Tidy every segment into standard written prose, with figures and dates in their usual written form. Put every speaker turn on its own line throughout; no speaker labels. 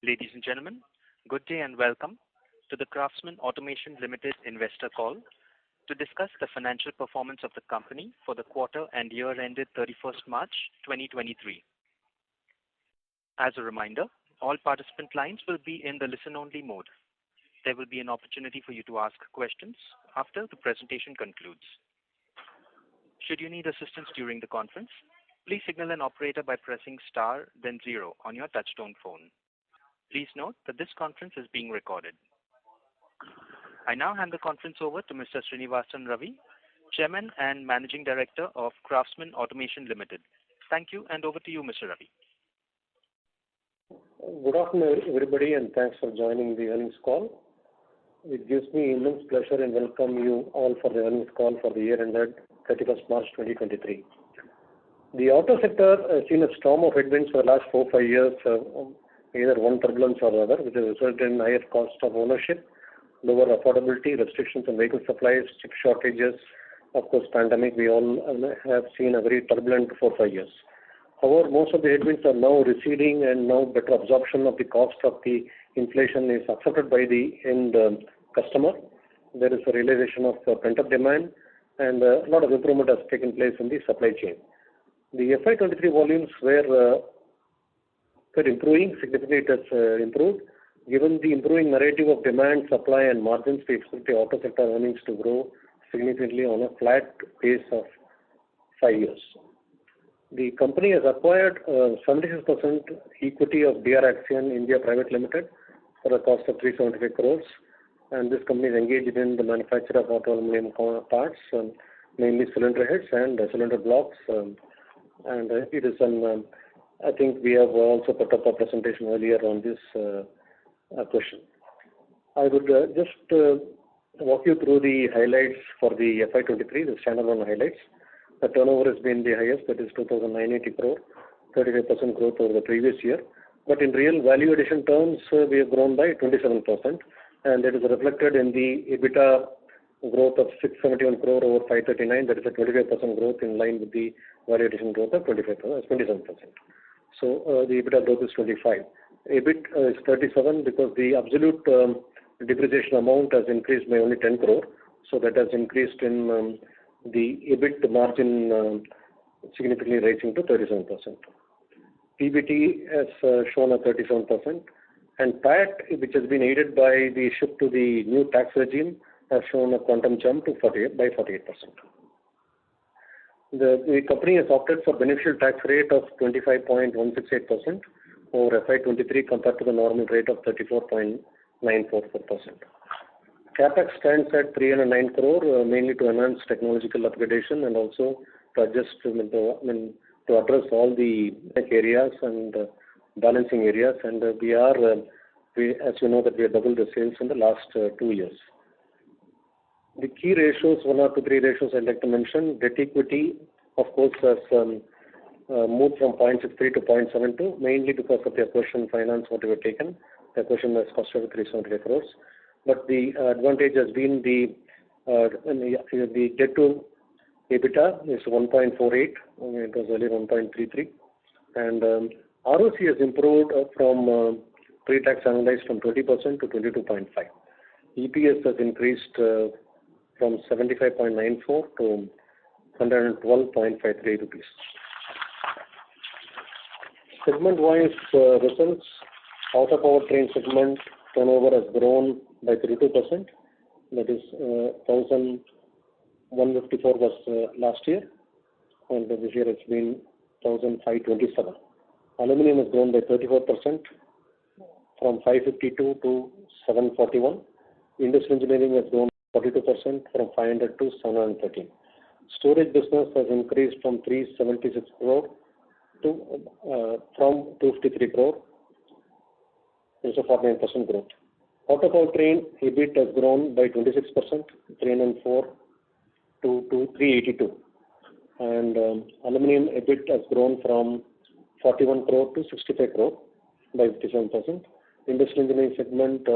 Ladies and gentlemen, good day and welcome to the Craftsman Automation Limited investor call to discuss the financial performance of the company for the quarter and year ended 31st March 2023. As a reminder, all participant lines will be in the listen-only mode. There will be an opportunity for you to ask questions after the presentation concludes. Should you need assistance during the conference, please signal an operator by pressing star then 0 on your touchtone phone. Please note that this conference is being recorded. I now hand the conference over to Mr. Srinivasan Ravi, Chairman and Managing Director of Craftsman Automation Limited. Thank you, and over to you, Mr. Ravi.
Good afternoon, everybody, and thanks for joining the earnings call. It gives me immense pleasure and welcome you all for the earnings call for the year ended 31st March 2023. The auto sector has seen a storm of headwinds for the last 4-5 years, either one turbulence or the other, which has resulted in higher cost of ownership, lower affordability, restrictions on vehicle supplies, chip shortages. Of course, pandemic, we all have seen a very turbulent 4-5 years. However, most of the headwinds are now receding and now better absorption of the cost of the inflation is accepted by the end customer. There is a realization of pent-up demand and a lot of improvement has taken place in the supply chain. The FY23 volumes were improving, significantly it has improved. Given the improving narrative of demand, supply and margins, we expect the auto sector earnings to grow significantly on a flat pace of 5 years. The company has acquired 76% equity of DR Axion India Private Limited for a cost of 375 crores, and this company is engaged in the manufacture of auto aluminum parts, mainly cylinder heads and cylinder blocks, and it is an I think we have also put up a presentation earlier on this question. I would just walk you through the highlights for the FY23, the standalone highlights. The turnover has been the highest, that is 2,980 crore, 35% growth over the previous year. But in real value addition terms, we have grown by 27%, and that is reflected in the EBITDA growth of 671 crore over 539. That is a 25% growth in line with the value addition growth of 27%. So the EBITDA growth is 25. EBIT is 37 because the absolute depreciation amount has increased by only 10 crore. So that has increased in the EBIT margin significantly rising to 37%. PBT has shown a 37%, and PAT, which has been aided by the shift to the new tax regime, has shown a quantum jump to 48%. The company has opted for beneficial tax rate of 25.168% over FY23 compared to the normal rate of 34.944%. Capex stands at 309 crore, mainly to enhance technological upgradation and also to adjust to address all the areas and balancing areas. And as you know, that we have doubled the sales in the last 2 years. The key ratios, 1 or 2, 3 ratios I'd like to mention. Debt equity, of course, has moved from 0.63 to 0.72, mainly because of the acquisition finance what we have taken. The acquisition has costed 375 crores. But the advantage has been the debt to EBITDA is 1.48, it was earlier 1.33. And ROC has improved from pre-tax annualized from 20% to 22.5. EPS has increased from 75.94 to 112.53 rupees. Segment-wise results, auto powertrain segment turnover has grown by 32%. That is 1,154 was last year, and this year it's been 1,527. Aluminium has grown by 34% from 552 to 741. Industrial engineering has grown 42% from 500 to 713. Storage business has increased from 376 crore to from 253 crore. It's a 49% growth. Auto powertrain EBIT has grown by 26%, 304 to 382. And aluminium EBIT has grown from 41 crore to 65 crore by 57%. Industrial engineering segment,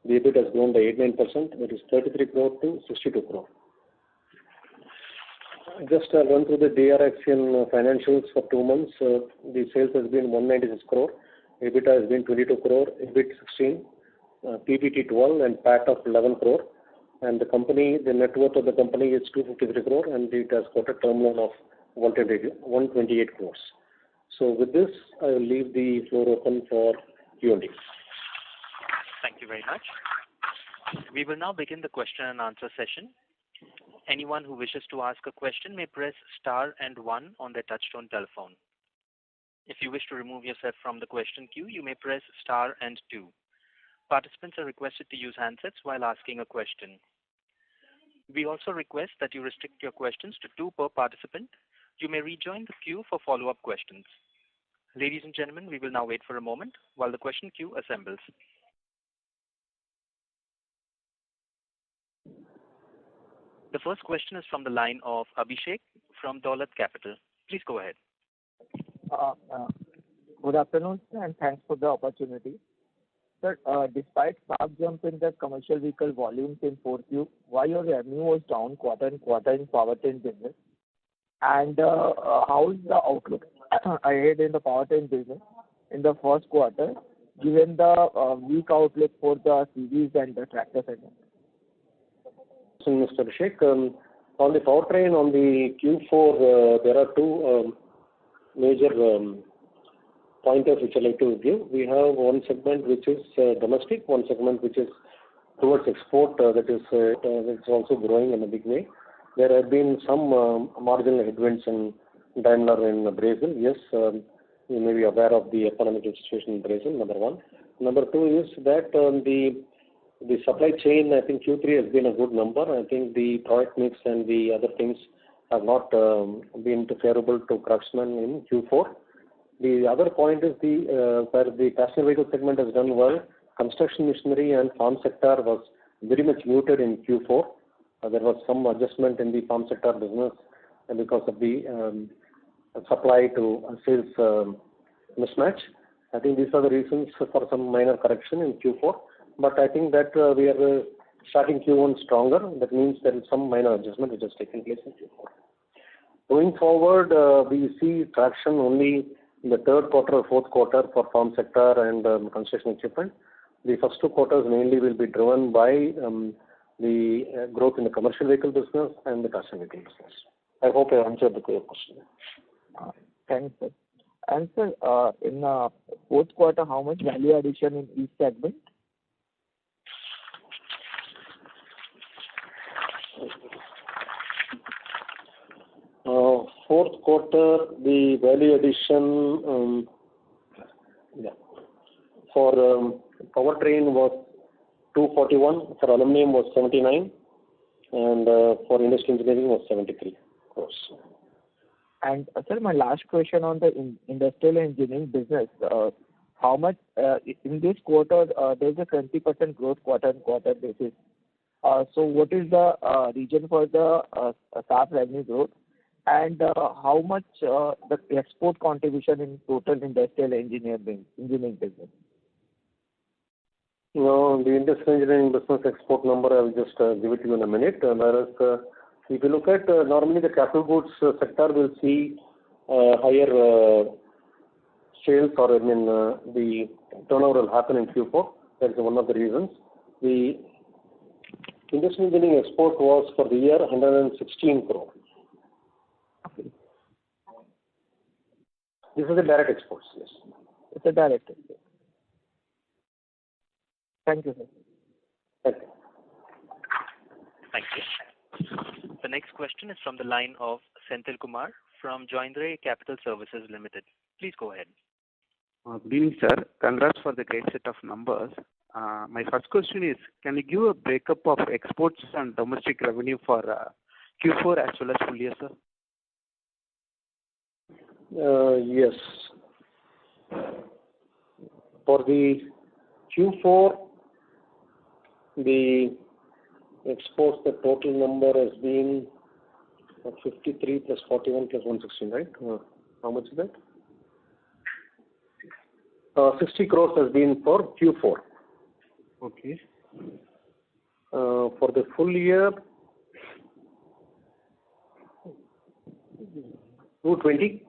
the EBIT has grown by 89%, that is 33 crore to 62 crore. Just run through the DR Axion financials for 2 months. The sales has been 196 crore, EBITDA has been 22 crore, EBIT 16, PBT 12, and PAT of 11 crore. And the net worth of the company is 253 crore, and it has got a term loan of 128 crores. So with this, I will leave the floor open for Q&A.
Thank you very much. We will now begin the question and answer session. Anyone who wishes to ask a question may press star and 1 on their touchtone telephone. If you wish to remove yourself from the question queue, you may press star and 2. Participants are requested to use handsets while asking a question. We also request that you restrict your questions to 2 per participant. You may rejoin the queue for follow-up questions. Ladies and gentlemen, we will now wait for a moment while the question queue assembles. The first question is from the line of Abhishek from Dolat Capital. Please go ahead.
Good afternoon, sir, and thanks for the opportunity. Sir, despite sharp jump in the commercial vehicle volumes in 4Q, why your revenue was down quarter-on-quarter in powertrain business? And how is the outlook ahead in the powertrain business in the first quarter, given the weak outlook for the CVs and the tractor segment?
So, Mr. Abhishek, on the powertrain, on the Q4, there are 2 major pointers which I'd like to give. We have one segment which is domestic, one segment which is towards export, that is it's also growing in a big way. There have been some marginal headwinds in Daimler in Brazil. Yes, you may be aware of the economic situation in Brazil, number 1. Number 2 is that the supply chain, I think Q3 has been a good number. I think the product mix and the other things have not been favorable to Craftsman in Q4. The other point is where the passenger vehicle segment has done well. Construction machinery and farm sector was very much muted in Q4. There was some adjustment in the farm sector business because of the supply to sales mismatch. I think these are the reasons for some minor correction in Q4. But I think that we are starting Q1 stronger. That means there is some minor adjustment which has taken place in Q4. Going forward, we see traction only in the 3rd quarter or 4th quarter for farm sector and construction equipment. The first 2 quarters mainly will be driven by the growth in the commercial vehicle business and the passenger vehicle business. I hope I answered the question.
Thanks, sir. And sir, in 4th quarter, how much value addition in each segment?
Fourth quarter, the value addition for powertrain was 241, for aluminum was 79, and for industrial engineering was 73 crores.
And sir, my last question on the industrial engineering business. How much in this quarter there's a 20% growth quarter-on-quarter basis. So what is the reason for the sharp revenue growth, and how much the export contribution in total industrial engineering business?
The industrial engineering business export number, I will just give it to you in a minute. Whereas if you look at normally the capital goods sector will see higher sales, or the turnover will happen in Q4. That is one of the reasons. The industrial engineering export was for the year 116 crore.
Okay.
This is the direct exports, yes.
It's a direct export. Thank you, sir.
Thank you.
Thank you. The next question is from the line of Senthil Kumar from Joindre Capital Services Limited. Please go ahead.
Good evening, sir. Congrats for the great set of numbers. My first question is, can you give a breakup of exports and domestic revenue for Q4 as well as full year, sir?
Yes. For the Q4, the exports, the total number has been 53 plus 41 plus 116, right? How much is that? 60 crores has been for Q4.
Okay.
For the full year, 220.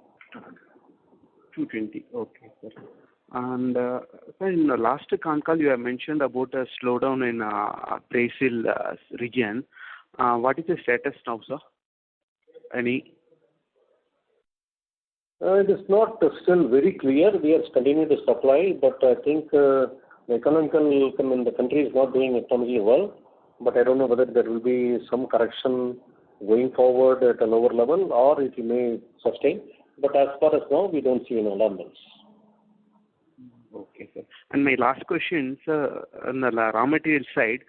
220. Okay, sir. And sir, in the last Concall, you have mentioned about a slowdown in Brazil region. What is the status now, sir? Any?
It is not still very clear. We are continuing to supply, but I think the economical income in the country is not doing economically well. But I don't know whether there will be some correction going forward at a lower level or it may sustain. But as far as now, we don't see any alarms.
Okay, sir. And my last question, sir, on the raw material side,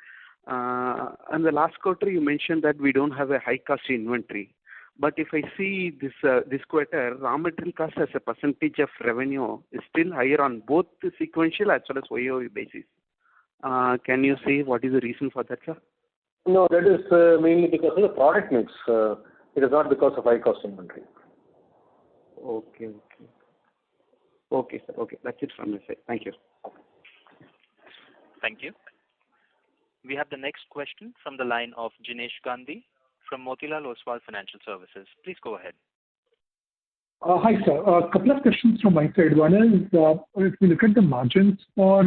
in the last quarter you mentioned that we don't have a high cost inventory. But if I see this quarter, raw material cost as a percentage of revenue is still higher on both the sequential as well as YoY basis. Can you say what is the reason for that, sir?
No, that is mainly because of the product mix. It is not because of high cost inventory.
Okay, sir. Okay, that's it from my side. Thank you.
Thank you. We have the next question from the line of Jinesh Gandhi from Motilal Oswal Financial Services. Please go ahead.
Hi, sir. A couple of questions from my side. One is, if we look at the margins for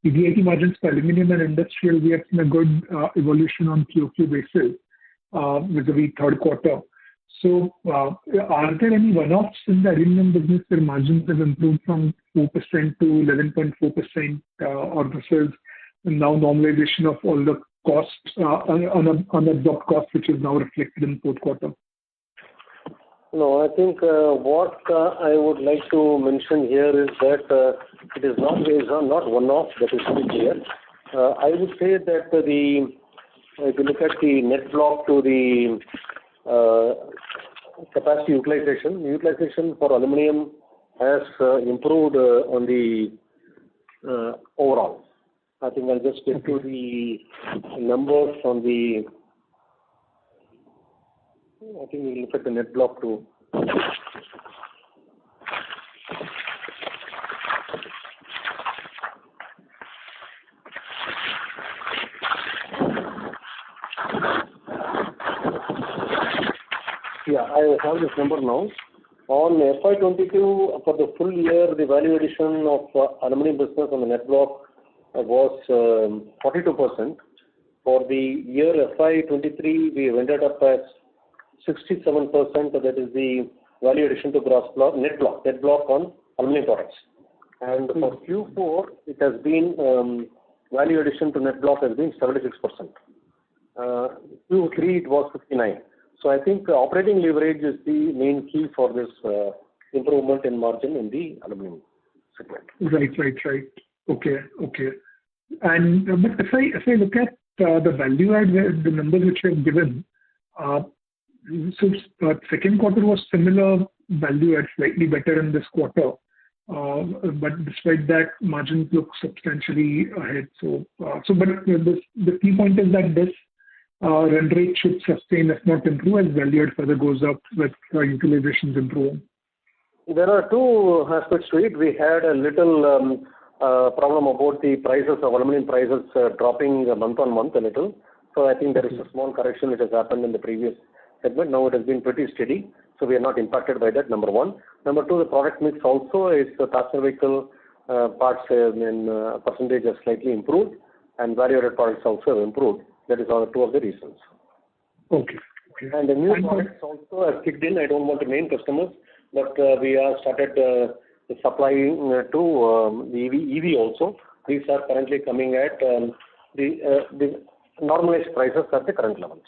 EBIT margins for aluminum and industrial, we have seen a good evolution on QoQ basis vis-a-vis third quarter. So, are there any one-offs in the aluminum business where margins have improved from 4% to 11.4%, or this is now normalization of all the costs on the job cost, which is now reflected in fourth quarter?
No, I think what I would like to mention here is that it is not one-off, that is very clear. I would say that if you look at the net block to the capacity utilization for aluminum has improved on the overall. I think I'll just get to the numbers on the. I think we'll look at the net block too. Yeah, I have this number now. On FY22, for the full year, the value addition of aluminum business on the net block was 42%. For the year FY23, we ended up at 67%, that is the value addition to gross block, net block on aluminum products. And for Q4, it has been, value addition to net block has been 76%. Q3, it was 59%. So I think operating leverage is the main key for this improvement in margin in the aluminum segment.
Right. Okay. And but if I look at the value add, the numbers which you have given, so second quarter was similar value add, slightly better in this quarter, but despite that, margins look substantially ahead. But the key point is that this run rate should sustain, if not improve, as value add further goes up with utilizations improving.
There are two aspects to it. We had a little problem about the prices of aluminum prices dropping month on month a little. So I think there is a small correction which has happened in the previous segment. Now it has been pretty steady, so we are not impacted by that, number one. Number two, the product mix also is the passenger vehicle parts in percentage has slightly improved, and value-added products also have improved. That is two of the reasons.
Okay.
And the new products also have kicked in. I don't want to name customers, but we have started supplying to the EV also. These are currently coming at the normalized prices at the current levels.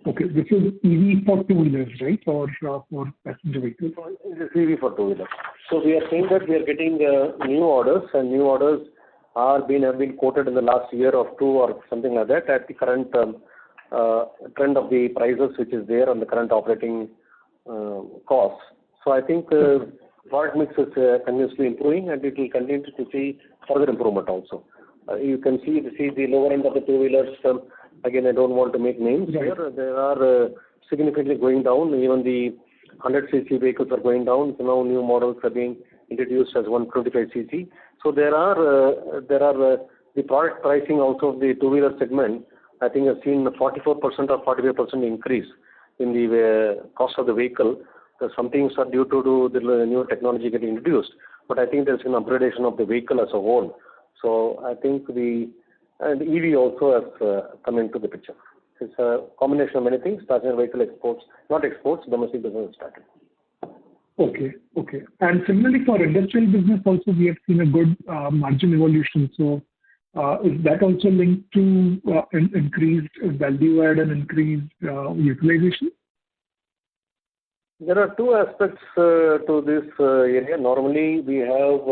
Okay, this is EV for two-wheelers, right, or for passenger vehicles?
It is EV for two-wheelers. So we are saying that we are getting new orders, and new orders have been quoted in the last year or two or something like that at the current trend of the prices which is there on the current operating costs. So I think product mix is continuously improving, and it will continue to see further improvement also. You can see the lower end of the two-wheelers. Again, I don't want to make names here. They are significantly going down. Even the 100cc vehicles are going down. So now new models are being introduced as 125cc. So there are the product pricing also of the two-wheeler segment. I think I've seen 44% or 45% increase in the cost of the vehicle. Some things are due to the new technology getting introduced, but I think there's an upgradation of the vehicle as a whole. So I think and EV also has come into the picture. It's a combination of many things. Passenger vehicle exports, not exports, domestic business started.
Okay. And similarly for industrial business also, we have seen a good margin evolution. So is that also linked to increased value add and increased utilization?
There are two aspects to this area. Normally, we have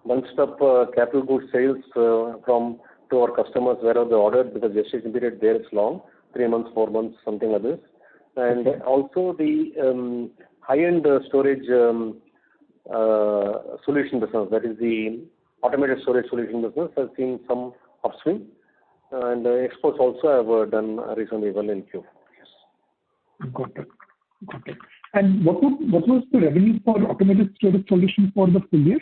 bunched up capital goods sales to our customers wherever they ordered, because gestation period there is long, 3 months, 4 months, something like this. And also the high-end storage solution business, that is the automated storage solution business, has seen some upswing. And exports also have done reasonably well in Q4. Yes.
Got it. And what was the revenue for automated storage solution for the full year?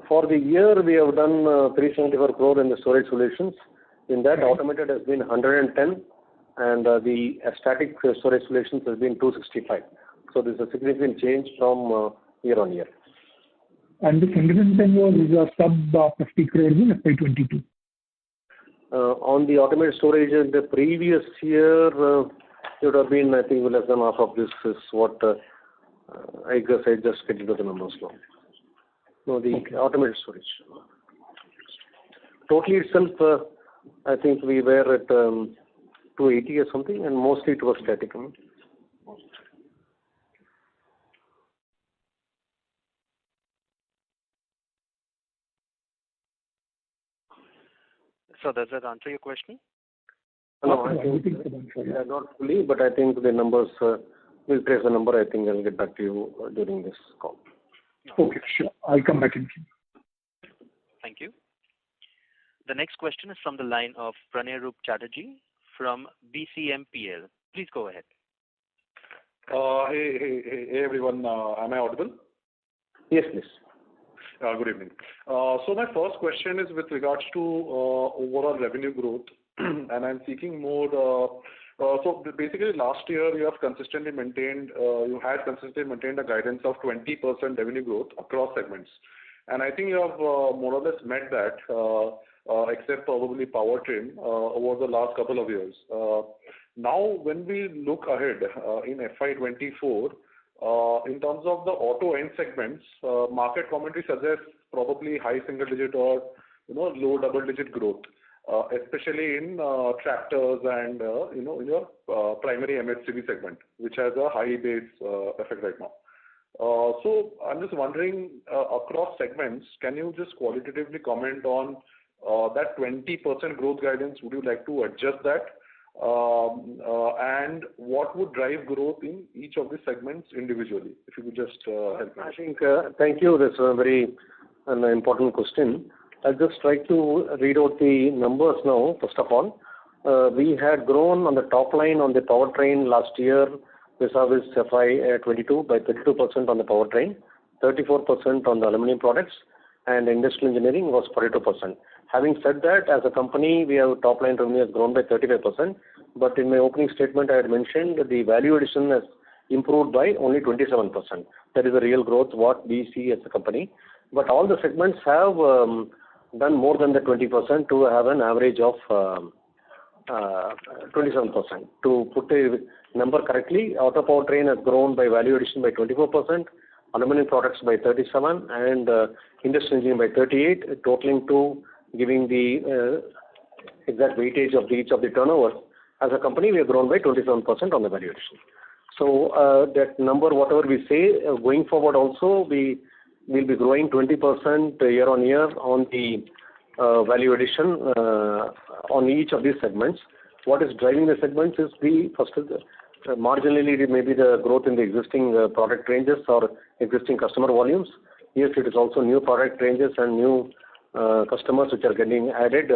For the year, we have done 374 crore in the storage solutions. In that, automated has been 110, and the static storage solutions has been 265. So there's a significant change from year on year.
And the 110 was sub 50 crores in FY22.
On the automated storage in the previous year, it would have been, I think, less than half of this is what I guess I just get into the numbers now. No, the automated storage. Totally itself, I think we were at 280 or something, and mostly it was static.
So does that answer your question?
No, I think not fully, but I think the numbers, we'll trace the number. I think I'll get back to you during this call.
Okay, sure. I'll come back in.
Thank you. The next question is from the line of Pranay Roop Chatterjee from BCMPL. Please go ahead.
Hey everyone. Am I audible?
Yes, please.
Good evening. So my first question is with regards to overall revenue growth, and I'm seeking more. So basically, last year you had consistently maintained a guidance of 20% revenue growth across segments, and I think you have more or less met that, except probably powertrain over the last couple of years. Now, when we look ahead in FY24. In terms of the auto end segments, market commentary suggests probably high single digit or low double digit growth, especially in tractors and in your primary MHCV segment, which has a high base effect right now. So I'm just wondering, across segments, can you just qualitatively comment on that 20% growth guidance? Would you like to adjust that? And what would drive growth in each of the segments individually? If you could just help me.
I think, thank you. That's a very important question. I'll just try to read out the numbers now. First of all, we had grown on the top line on the powertrain last year, vis-a-vis FY22 by 32% on the powertrain, 34% on the aluminum products, and industrial engineering was 42%. Having said that, as a company, we have top line revenue has grown by 35%, but in my opening statement, I had mentioned the value addition has improved by only 27%. That is the real growth, what we see as a company. But all the segments have done more than the 20% to have an average of 27%. To put a number correctly, auto powertrain has grown by value addition by 24%, aluminum products by 37%, and industrial engineering by 38%, totaling to giving the exact weightage of each of the turnovers. As a company, we have grown by 27% on the value addition. So that number, whatever we say, going forward also, we will be growing 20% year on year on the value addition on each of these segments. What is driving the segments is marginally it may be the growth in the existing product ranges or existing customer volumes. Yes, it is also new product ranges and new customers which are getting added,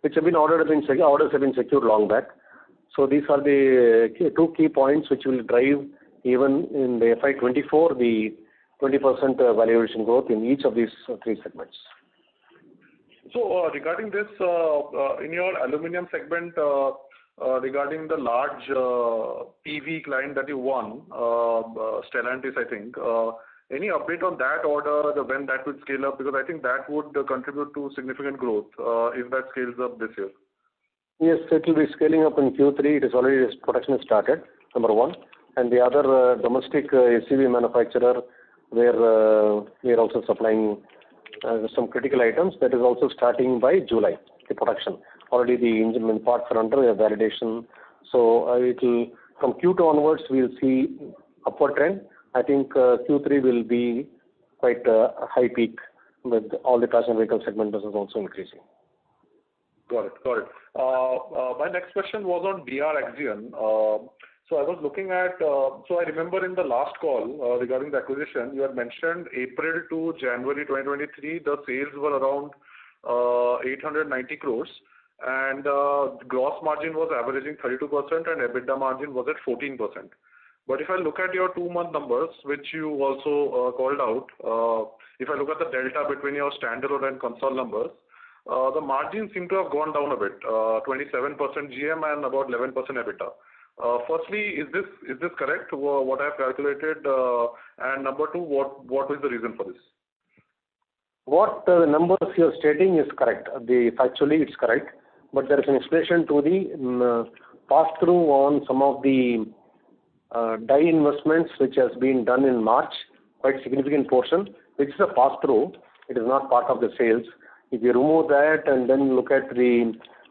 which have been orders have been secured long back. So these are the two key points which will drive even in the FY24 the 20% value addition growth in each of these three segments.
So regarding this, in your aluminum segment, regarding the large PV client that you won, Stellantis, I think. Any update on that order, when that would scale up? Because I think that would contribute to significant growth if that scales up this year.
Yes, it will be scaling up in Q3. It is already, production is started, number one. And the other domestic SUV manufacturer, where we are also supplying some critical items, that is also starting by July, the production. Already the engine parts are under validation. So it will, from Q2 onwards, we will see upward trend. I think Q3 will be quite a high peak with all the passenger vehicle segment business also increasing.
Got it. My next question was on DR Axion. So I was looking at, so I remember in the last call regarding the acquisition, you had mentioned April to January 2023, the sales were around 890 crores and gross margin was averaging 32% and EBITDA margin was at 14%. But if I look at your 2-month numbers, which you also called out, if I look at the delta between your standalone and console numbers, the margins seem to have gone down a bit, 27% GM and about 11% EBITDA. Firstly, is this correct, what I have calculated? And number two, what is the reason for this?
What the numbers you are stating is correct. Factually, it's correct. But there is an explanation to the pass-through on some of the die investments which has been done in March, quite significant portion, which is a pass-through. It is not part of the sales. If you remove that and then look at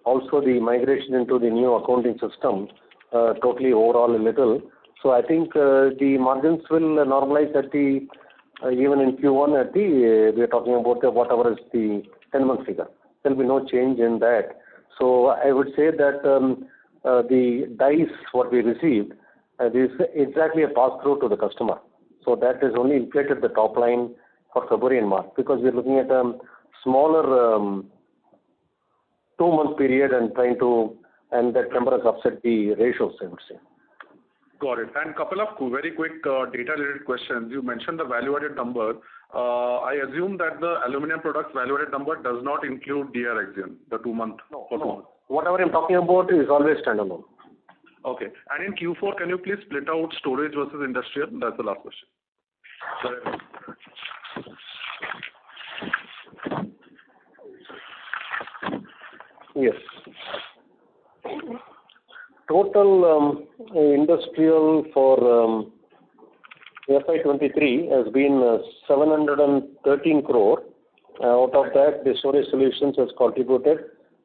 also the migration into the new accounting system, totally overall a little. So I think the margins will normalize at even in Q1 we are talking about whatever is the 10-month figure. There will be no change in that. So I would say that the dice what we received is exactly a pass-through to the customer. So that has only inflated the top line for February and March because we are looking at a smaller 2-month period and and that number has upset the ratios, I would say.
Got it. And couple of very quick data-related questions. You mentioned the value-added number. I assume that the aluminum products value-added number does not include DR Axion, the 2-month.
No. Whatever I'm talking about is always standalone.
Okay. And in Q4, can you please split out storage versus industrial? That's the last question.
Yes. Total industrial for FY23 has been 713 crore. Out of that, the storage solutions has contributed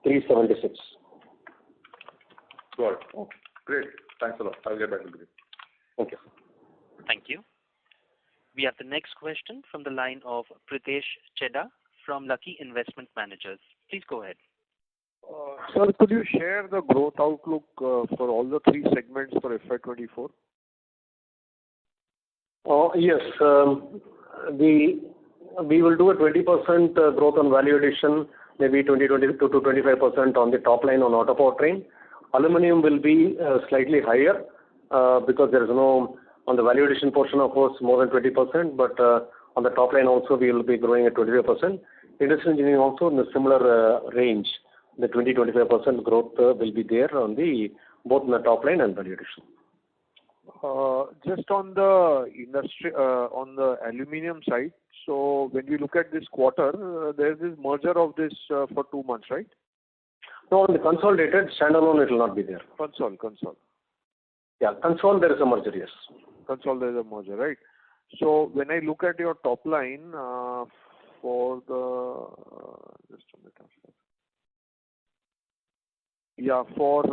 376.
Got it. Okay. Great. Thanks a lot. I'll get back to you.
Okay.
Thank you. We have the next question from the line of Pritesh Chedda from Lucky Investment Managers. Please go ahead.
Sir, could you share the growth outlook for all the 3 segments for FY24?
Yes. We will do a 20% growth on value addition, maybe 20 to 25% on the top line on auto powertrain. Aluminum will be slightly higher because there is no, on the value addition portion, of course, more than 20%, but on the top line also we will be growing at 25%. Industrial engineering also in a similar range. The 20-25% growth will be there on both the top line and value addition.
Just on the industry, on the aluminium side, so when we look at this quarter, there is this merger of this for 2 months, right?
No, on the consolidated, standalone it will not be there.
Console.
Yeah, console there is a merger, yes.
Console there is a merger, right? So when I look at your top line for the, just a minute. Yeah, for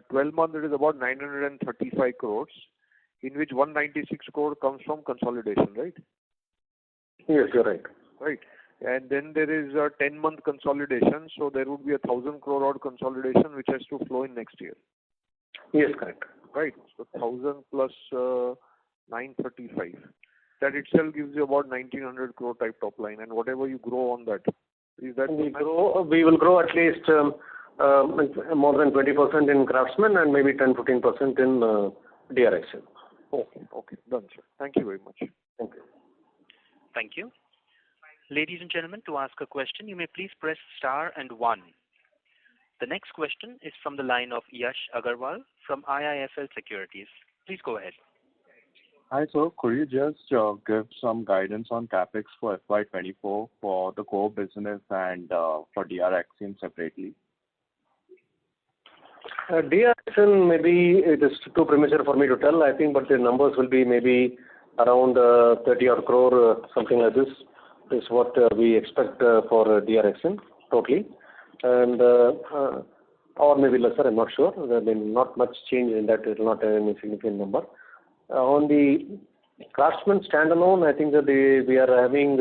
12 months it is about 935 crores, in which 196 crore comes from consolidation, right?
Yes, you're right.
Right. And then there is a 10-month consolidation, so there would be 1,000 crore odd consolidation which has to flow in next year.
Yes, correct.
Right. So 1,000 plus 935. That itself gives you about 1,900 crore type top line, and whatever you grow on that. Is that
we will grow at least more than 20% in Craftsman and maybe 10-15% in DR Axion.
Okay. Done, sir. Thank you very much.
Thank you.
Thank you. Ladies and gentlemen, to ask a question, you may please press star and 1. The next question is from the line of Yash Agarwal from IIFL Securities. Please go ahead.
Hi, sir. Could you just give some guidance on CapEx for FY24 for the core business and for DR Axion separately?
DR Axion, maybe it is too premature for me to tell, I think, but the numbers will be maybe around 30 odd crore, something like this, is what we expect for DR Axion totally. And or maybe lesser, I'm not sure. There has been not much change in that. It will not have any significant number. On the Craftsman standalone, I think that we are having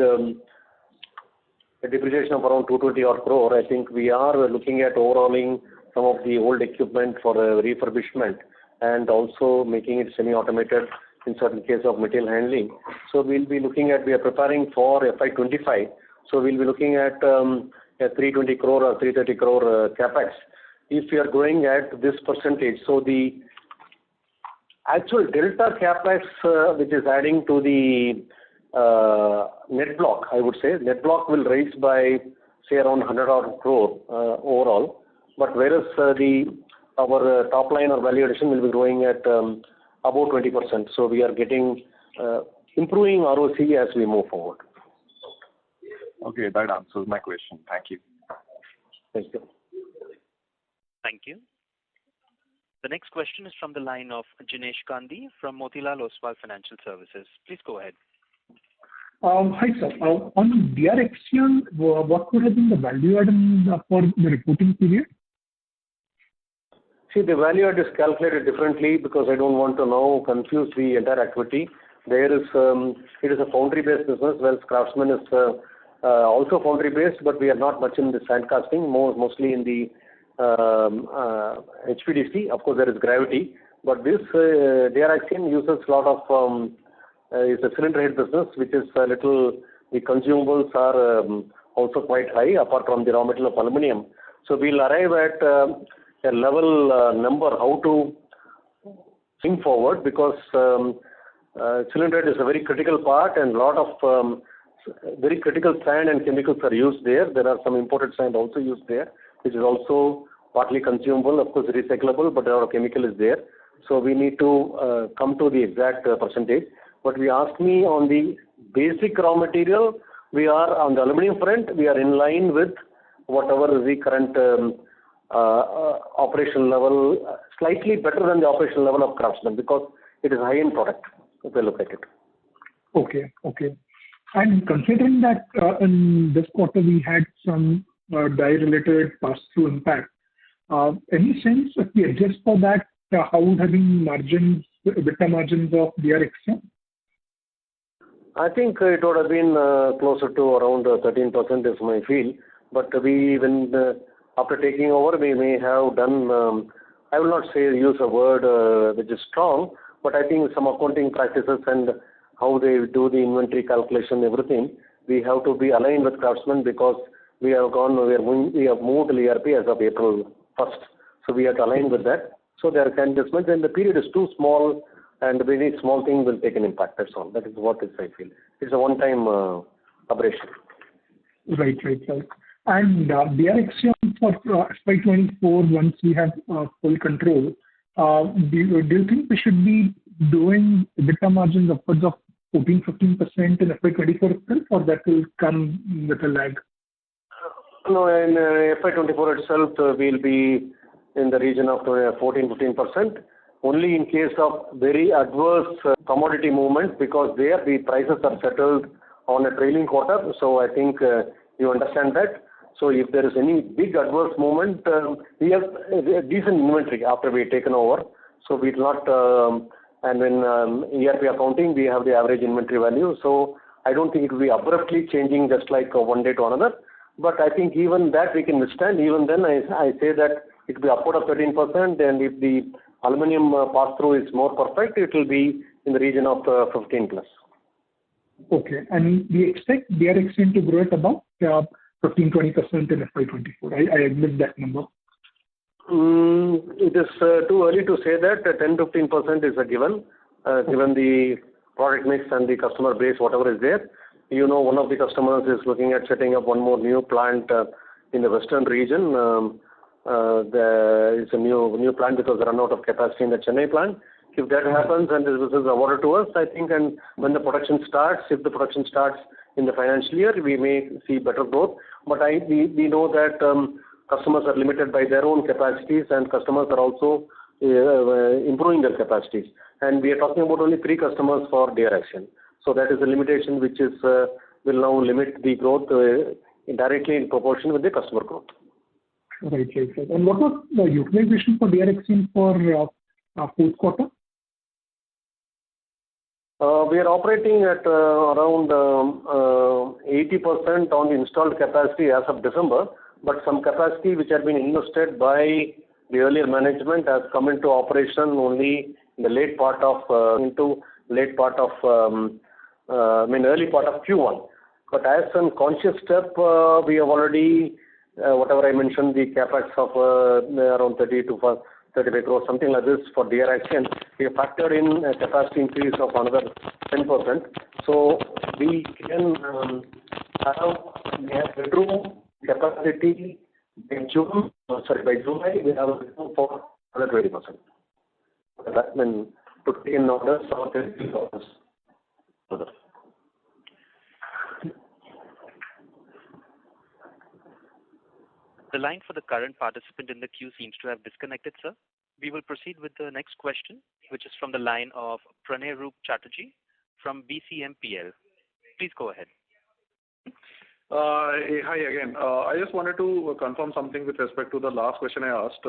a depreciation of around 220 odd crore. I think we are looking at overhauling some of the old equipment for refurbishment and also making it semi-automated in certain case of material handling. So we'll be looking at, we are preparing for FY25. So we'll be looking at a 320 crore or 330 crore capex. If we are going at this percentage, so the actual delta capex which is adding to the net block, I would say, net block will rise by say around 100 odd crore overall. But whereas our top line or value addition will be growing at about 20%. So we are getting improving ROC as we move forward.
Okay, that answers my question. Thank you.
Thank you.
Thank you. The next question is from the line of Jinesh Gandhi from Motilal Oswal Financial Services. Please go ahead.
Hi, sir. On DR Axion, what would have been the value add for the reporting period?
See, the value add is calculated differently because I don't want to now confuse the entire activity. There is, it is a foundry-based business, whereas Craftsman is also foundry-based, but we are not much in the sand casting, mostly in the HPDC. Of course, there is gravity, but this DR Axion uses a lot of, it's a cylinder head business, which is a little, the consumables are also quite high, apart from the raw material of aluminum. So we'll arrive at a level number how to think forward, because cylinder head is a very critical part and a lot of very critical sand and chemicals are used there. There are some imported sand also used there, which is also partly consumable, of course recyclable, but a lot of chemical is there. So we need to come to the exact percentage. But we asked me on the basic raw material, we are on the aluminum front, we are in line with whatever is the current operational level, slightly better than the operational level of Craftsman, because it is a high-end product, if you look at it.
Okay. And considering that in this quarter we had some dye-related pass-through impact, any sense if we adjust for that, how would have been margins, EBITDA margins of DR Axion?
I think it would have been closer to around 13% is my feel. But we, when after taking over, we may have done, I will not say use a word which is strong, but I think some accounting practices and how they do the inventory calculation, everything, we have to be aligned with Craftsman, because we have moved to ERP as of April 1st. So we have to align with that. So there are adjustments, and the period is too small, and very small thing will take an impact. That's all. That is what I feel. It's a one-time aberration.
Right. And DR Axion for FY24, once we have full control, do you think we should be doing EBITDA margins upwards of 14-15% in FY24 itself, or that will come with a lag?
No, in FY24 itself, we'll be in the region of 14-15%. Only in case of very adverse commodity movement, because there the prices are settled on a trailing quarter. So I think you understand that. So if there is any big adverse movement, we have a decent inventory after we have taken over. So we will not, and when ERP accounting, we have the average inventory value. So I don't think it will be abruptly changing just like one day to another. But I think even that we can withstand. Even then, I say that it will be upward of 13%, and if the aluminum pass-through is more perfect, it will be in the region of 15 plus.
Okay, and we expect DR Axion to grow at about 15-20% in FY24. I admit that number.
It is too early to say that. 10-15% is a given, given the product mix and the customer base, whatever is there. You know, one of the customers is looking at setting up one more new plant in the western region. there is a new plant because they run out of capacity in the Chennai plant. If that happens and this business is awarded to us, I think, and when the production starts, if the production starts in the financial year, we may see better growth. But we know that customers are limited by their own capacities, and customers are also improving their capacities. And we are talking about only 3 customers for DR Axion. So that is a limitation which is will now limit the growth directly in proportion with the customer growth.
Right. And what was the utilization for DR Axion for fourth quarter?
We are operating at around 80% on the installed capacity as of December, but some capacity which had been invested by the earlier management has come into operation only in the early part of Q1. But as a conscious step, we have already, whatever I mentioned, the capex of around 30 to 35 crores, something like this for DR Axion. We have factored in a capacity increase of another 10%. So we can have bedroom capacity by July, we have a bedroom for another 20%. That means to take in orders or 30 orders further.
The line for the current participant in the queue seems to have disconnected, sir. We will proceed with the next question, which is from the line of Pranay Roop Chatterjee from BCMPL. Please go ahead.
Hi again. I just wanted to confirm something with respect to the last question I asked.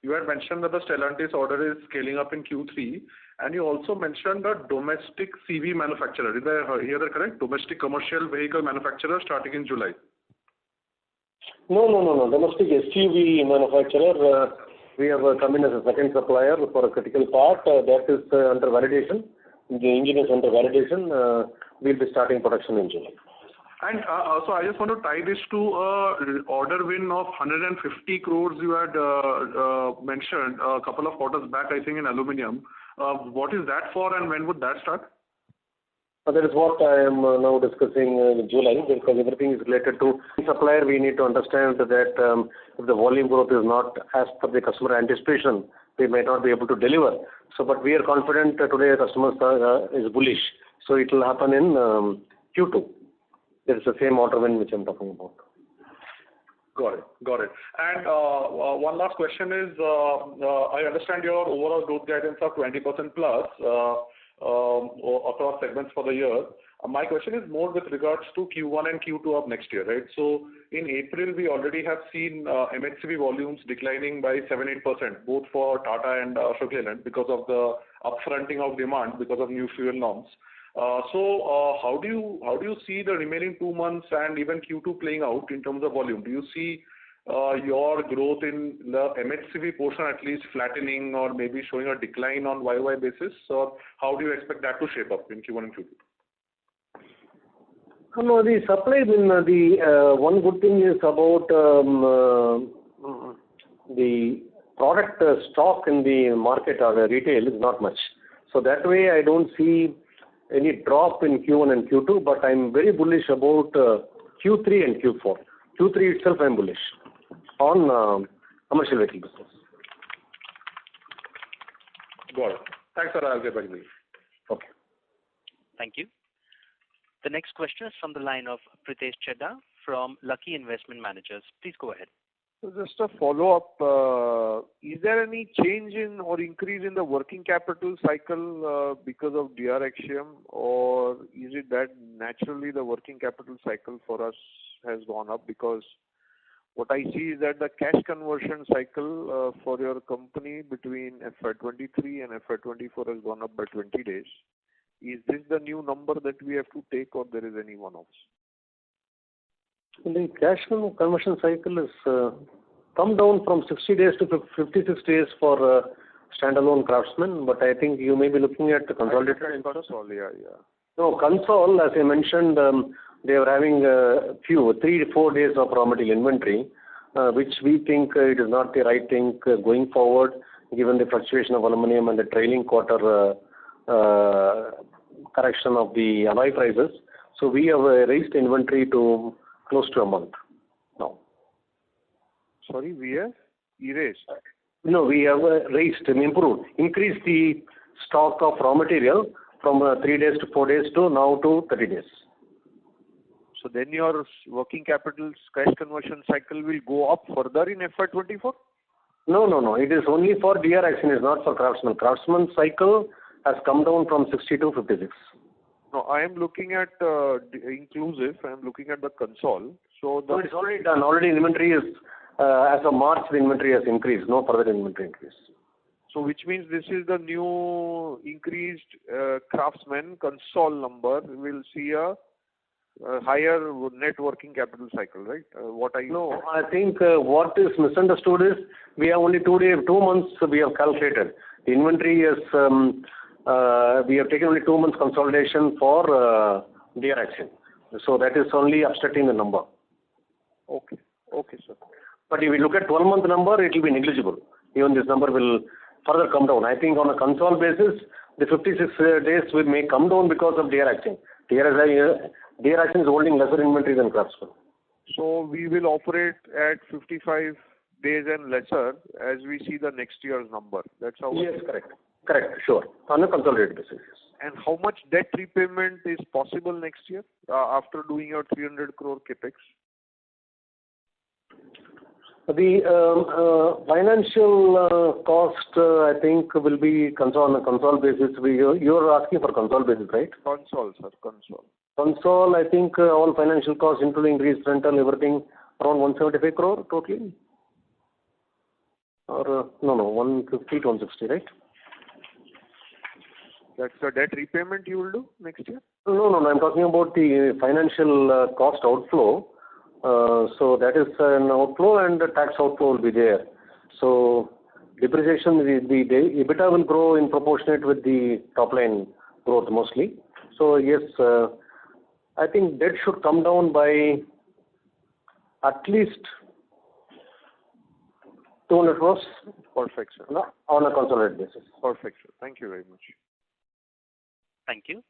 You had mentioned that the Stellantis order is scaling up in Q3, and you also mentioned a domestic CV manufacturer. Did I hear that correct? Domestic commercial vehicle manufacturer starting in July.
No. Domestic SUV manufacturer, we have come in as a second supplier for a critical part. That is under validation. The engine is under validation. We'll be starting production in July.
And so I just want to tie this to order win of 150 crores you had mentioned a couple of quarters back, I think, in aluminium. What is that for, and when would that start?
That is what I am now discussing in July, because everything is related to supplier. We need to understand that if the volume growth is not as per the customer anticipation, we may not be able to deliver. So, but we are confident that today customers is bullish. So it will happen in Q2. It is the same order win which I'm talking about.
Got it. And one last question is, I understand your overall growth guidance of 20% plus across segments for the year. My question is more with regards to Q1 and Q2 of next year, right? So in April, we already have seen MHCV volumes declining by 7-8%, both for Tata and Ashok Leyland, because of the upfronting of demand because of new fuel norms. So how do you see the remaining 2 months and even Q2 playing out in terms of volume? Do you see your growth in the MHCV portion at least flattening or maybe showing a decline on YY basis? Or how do you expect that to shape up in Q1 and Q2?
No, the supply in the one good thing is about the product stock in the market or the retail is not much. So that way I don't see any drop in Q1 and Q2, but I'm very bullish about Q3 and Q4. Q3 itself I'm bullish on commercial vehicle business.
Got it. Thanks, sir. I'll get back to you.
Okay.
Thank you. The next question is from the line of Pritesh Chedda from Lucky Investment Managers. Please go ahead.
So just a follow-up. Is there any change in or increase in the working capital cycle because of DR Axion, or is it that naturally the working capital cycle for us has gone up? Because what I see is that the cash conversion cycle for your company between FY23 and FY24 has gone up by 20 days. Is this the new number that we have to take, or there is any one-offs?
The cash conversion cycle is come down from 60 days to 56 days for standalone Craftsman, but I think you may be looking at the consolidated.
Concall, yeah.
No, Concall, as I mentioned, they are having 3 to 4 days of raw material inventory, which we think it is not the right thing going forward, given the fluctuation of aluminum and the trailing quarter correction of the alloy prices. So we have raised inventory to close to a month now.
Sorry, we have? erased?
No, we have increased the stock of raw material from 3 days to 4 days to now to 30 days.
So then your working capital cash conversion cycle will go up further in FY24?
No. It is only for DR Action. It's not for Craftsman. Craftsman cycle has come down from 60 to 56.
No, I am looking at inclusive. I am looking at the console. So
it's already done. Already inventory is, as of March, the inventory has increased. No further inventory increase.
So which means this is the new increased Craftsman console number. We'll see a higher net working capital cycle, right?
No, I think what is misunderstood is we have only 2 months we have calculated. The inventory is, we have taken only 2 months consolidation for DR Action. So that is only obstructing the number.
Okay, sir.
But if we look at 12-month number, it will be negligible. Even this number will further come down. I think on a console basis, the 56 days may come down because of DR Action. DR Action is holding lesser inventory than Craftsman.
So we will operate at 55 days and lesser as we see the next year's number. That's how.
Yes, correct, sure. On a consolidated basis.
And how much debt repayment is possible next year after doing your 300 crore capex?
The financial cost, I think, will be on a console basis. You are asking for console basis, right?
Console, sir. Console.
Console, I think all financial costs, including lease, rental, everything, around 175 crore totally. Or no, 150 to 160, right?
That's the debt repayment you will do next year?
No. I'm talking about the financial cost outflow. So that is an outflow and the tax outflow will be there. So depreciation, the EBITDA will grow in proportionate with the top line growth mostly. So yes, I think debt should come down by at least 200 crores.
Perfect, sir.
On a consolidated basis.
Perfect, sir. Thank you very much.
Thank you.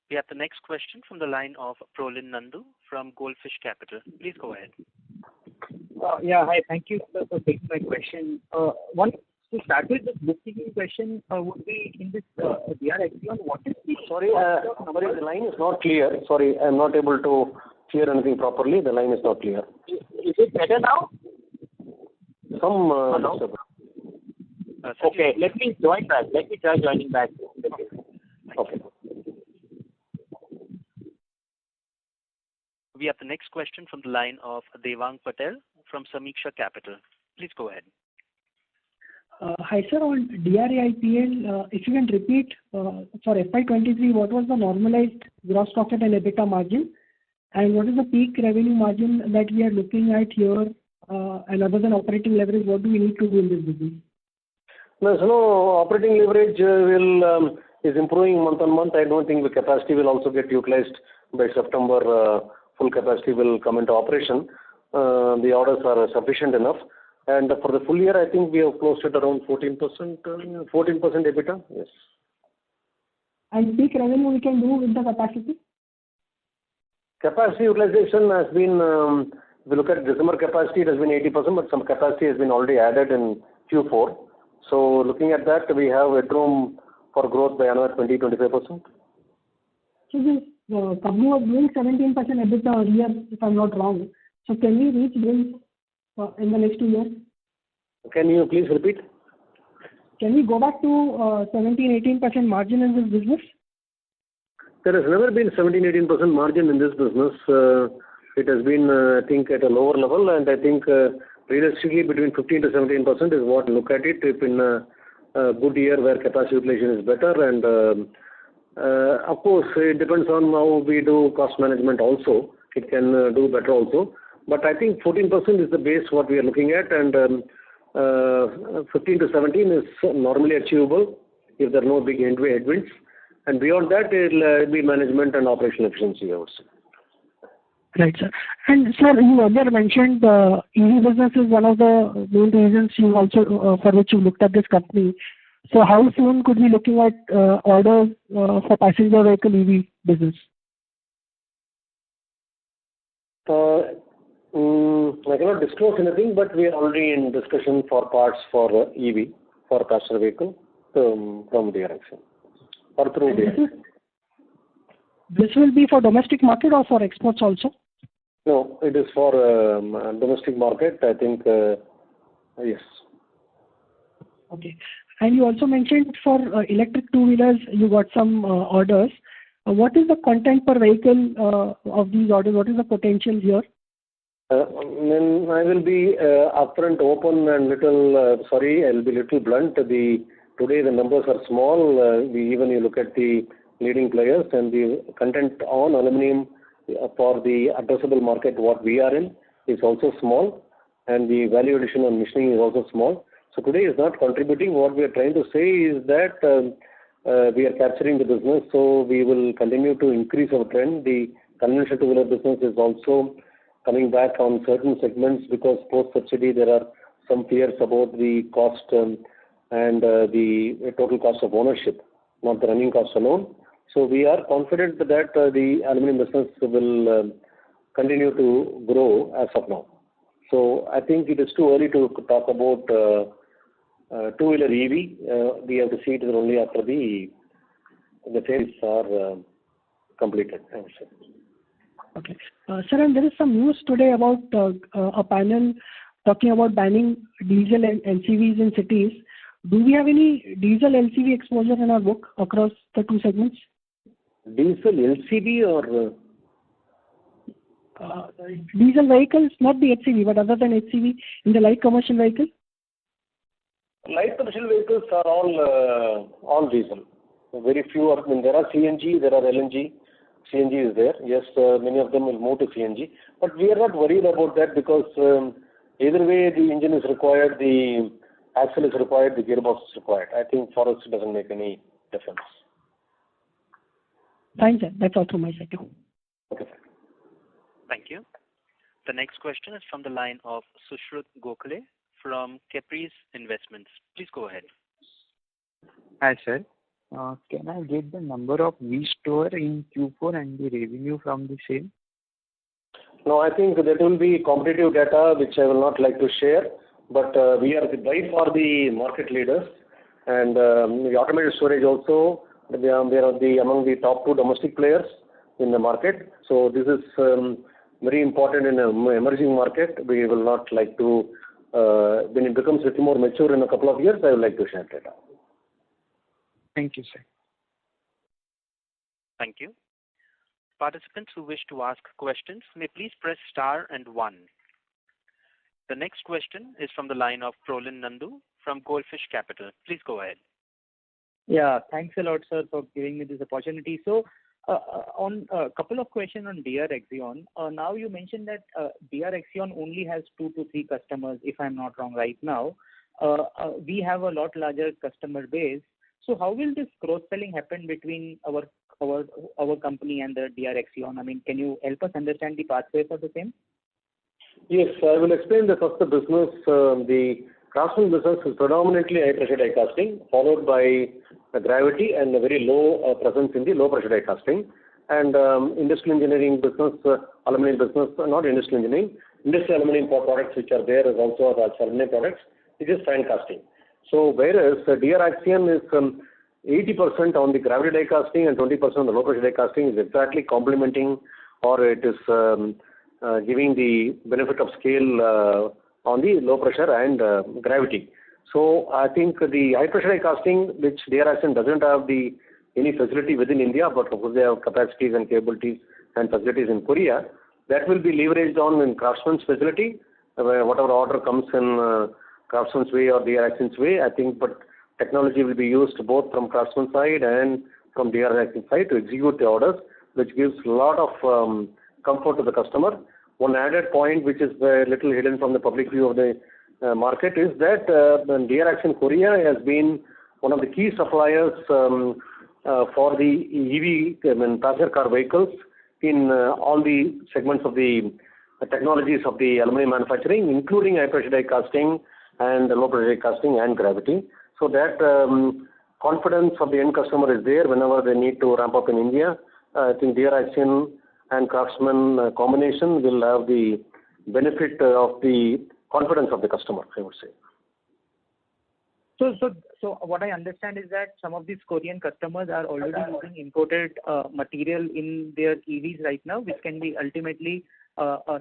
We have the next question from the line of Prolin Nandu from Goldfish Capital. Please go ahead.
Hi. Thank you, sir, for taking my question. One, to start with, the bookkeeping question would be in this DR Axion, what is the...
Sorry, the line is not clear. Sorry, I'm not able to hear anything properly. The line is not clear.
Is it better now?
Some disturbance.
Okay, let me join back. Let me try joining back.
Okay.
We have the next question from the line of Devang Patel from Samiksha Capital. Please go ahead.
Hi, sir. On DRAIPL, if you can repeat for FY23, what was the normalized gross profit and EBITDA margin? And what is the peak revenue margin that we are looking at here? And other than operating leverage, what do we need to do in this business?
No, operating leverage is improving month on month. I don't think the capacity will also get utilized by September. Full capacity will come into operation. The orders are sufficient enough. And for the full year, I think we have closed at around 14% EBITDA. Yes.
And peak revenue we can do with the capacity?
Capacity utilization has been, if you look at December capacity, it has been 80%, but some capacity has been already added in Q4. So looking at that, we have headroom for growth by another 20-25%.
So this company was doing 17% EBITDA earlier, if I'm not wrong. So can we reach this in the next 2 years?
Can you please repeat?
Can we go back to 17-18% margin in this business?
There has never been 17-18% margin in this business. It has been, I think, at a lower level, and I think realistically between 15 to 17% is what look at it. If in a good year where capacity utilization is better, and of course it depends on how we do cost management also. It can do better also. But I think 14% is the base what we are looking at, and 15 to 17 is normally achievable if there are no big headwinds. And beyond that, it will be management and operational efficiency, I would say.
Right, sir. And sir, you earlier mentioned EV business is one of the main reasons you also for which you looked at this company. So how soon could we looking at orders for passenger vehicle EV business?
I cannot disclose anything, but we are already in discussion for parts for EV, for passenger vehicle from DRXN or through DRXN.
This will be for domestic market or for exports also?
No, it is for domestic market. I think, yes.
Okay. And you also mentioned for electric two-wheelers, you got some orders. What is the content per vehicle of these orders? What is the potential here?
Then I will be upfront, open, and little sorry. I'll be little blunt. Today the numbers are small. Even you look at the leading players, and the content on aluminum for the addressable market what we are in is also small, and the value addition on machining is also small. So today is not contributing. What we are trying to say is that we are capturing the business, so we will continue to increase our trend. The conventional two-wheeler business is also coming back on certain segments because post-subsidy there are some fears about the cost and the total cost of ownership, not the running cost alone. So we are confident that the aluminum business will continue to grow as of now. So I think it is too early to talk about two-wheeler EV. We have to see it only after the sales are completed.
Okay. Sir, and there is some news today about a panel talking about banning diesel and LCVs in cities. Do we have any diesel LCV exposure in our book across the two segments?
Diesel LCV or?
Diesel vehicles, not the HCV, but other than HCV in the light commercial vehicle?
Light commercial vehicles are all diesel. Very few are, there are CNG, there are LNG. CNG is there. Yes, many of them will move to CNG. But we are not worried about that because either way the engine is required, the axle is required, the gearbox is required. I think for us it doesn't make any difference.
Fine, sir. That's all from my side.
Okay.
Thank you. The next question is from the line of Sushrut Gokhale from Caprice Investments. Please go ahead.
Hi, sir. Can I get the number of V-Store in Q4 and the revenue from the same?
No, I think that will be competitive data which I will not like to share. But we are by far the market leaders, and the automated storage also we are among the top two domestic players in the market. So this is very important in an emerging market. We will not like to when it becomes a little more mature in a couple of years, I would like to share data.
Thank you, sir.
Thank you. Participants who wish to ask questions may please press star and 1. The next question is from the line of Prolin Nandu from Goldfish Capital. Please go ahead.
Yeah, thanks a lot, sir, for giving me this opportunity. So, on a couple of questions on DR Axion. Now you mentioned that DR Axion only has 2 to 3 customers, if I'm not wrong right now. We have a lot larger customer base. So how will this cross-selling happen between our company and the DR Axion? I mean, can you help us understand the pathway for the same?
Yes, I will explain the first business. The Craftsman business is predominantly high-pressure die casting, followed by gravity and a very low presence in the low-pressure die casting. And industrial engineering business, aluminum business, not industrial engineering, industrial aluminum products which are there is also aluminum products, which is fine casting. So whereas DR Axion is 80% on the gravity die casting and 20% on the low-pressure die casting is exactly complementing, or it is giving the benefit of scale on the low pressure and gravity. So I think the high pressure die casting, which DR Axion doesn't have any facility within India, but of course they have capacities and capabilities and facilities in Korea, that will be leveraged on in Craftsman's facility. Whatever order comes in Craftsman's way or DR Axion's way, I think, but technology will be used both from Craftsman's side and from DR Axion's side to execute the orders, which gives a lot of comfort to the customer. One added point which is a little hidden from the public view of the market is that DR Axion Korea has been one of the key suppliers for the EV passenger car vehicles in all the segments of the technologies of the aluminum manufacturing, including high pressure die casting and low pressure die casting and gravity. So that confidence of the end customer is there whenever they need to ramp up in India. I think DR Axion and Craftsman combination will have the benefit of the confidence of the customer, I would say.
So what I understand is that some of these Korean customers are already using imported material in their EVs right now, which can be ultimately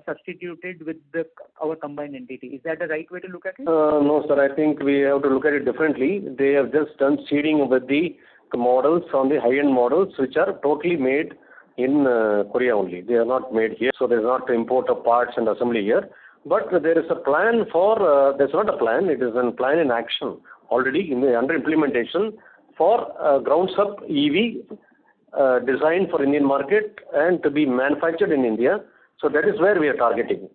substituted with our combined entity. Is that the right way to look at it?
No, sir. I think we have to look at it differently. They have just done seeding with the models on the high-end models, which are totally made in Korea only. They are not made here, so there's not import of parts and assembly here. But there is a plan for, there's not a plan, it is a plan in action already under implementation for grounds-up EV designed for Indian market and to be manufactured in India. So that is where we are targeting.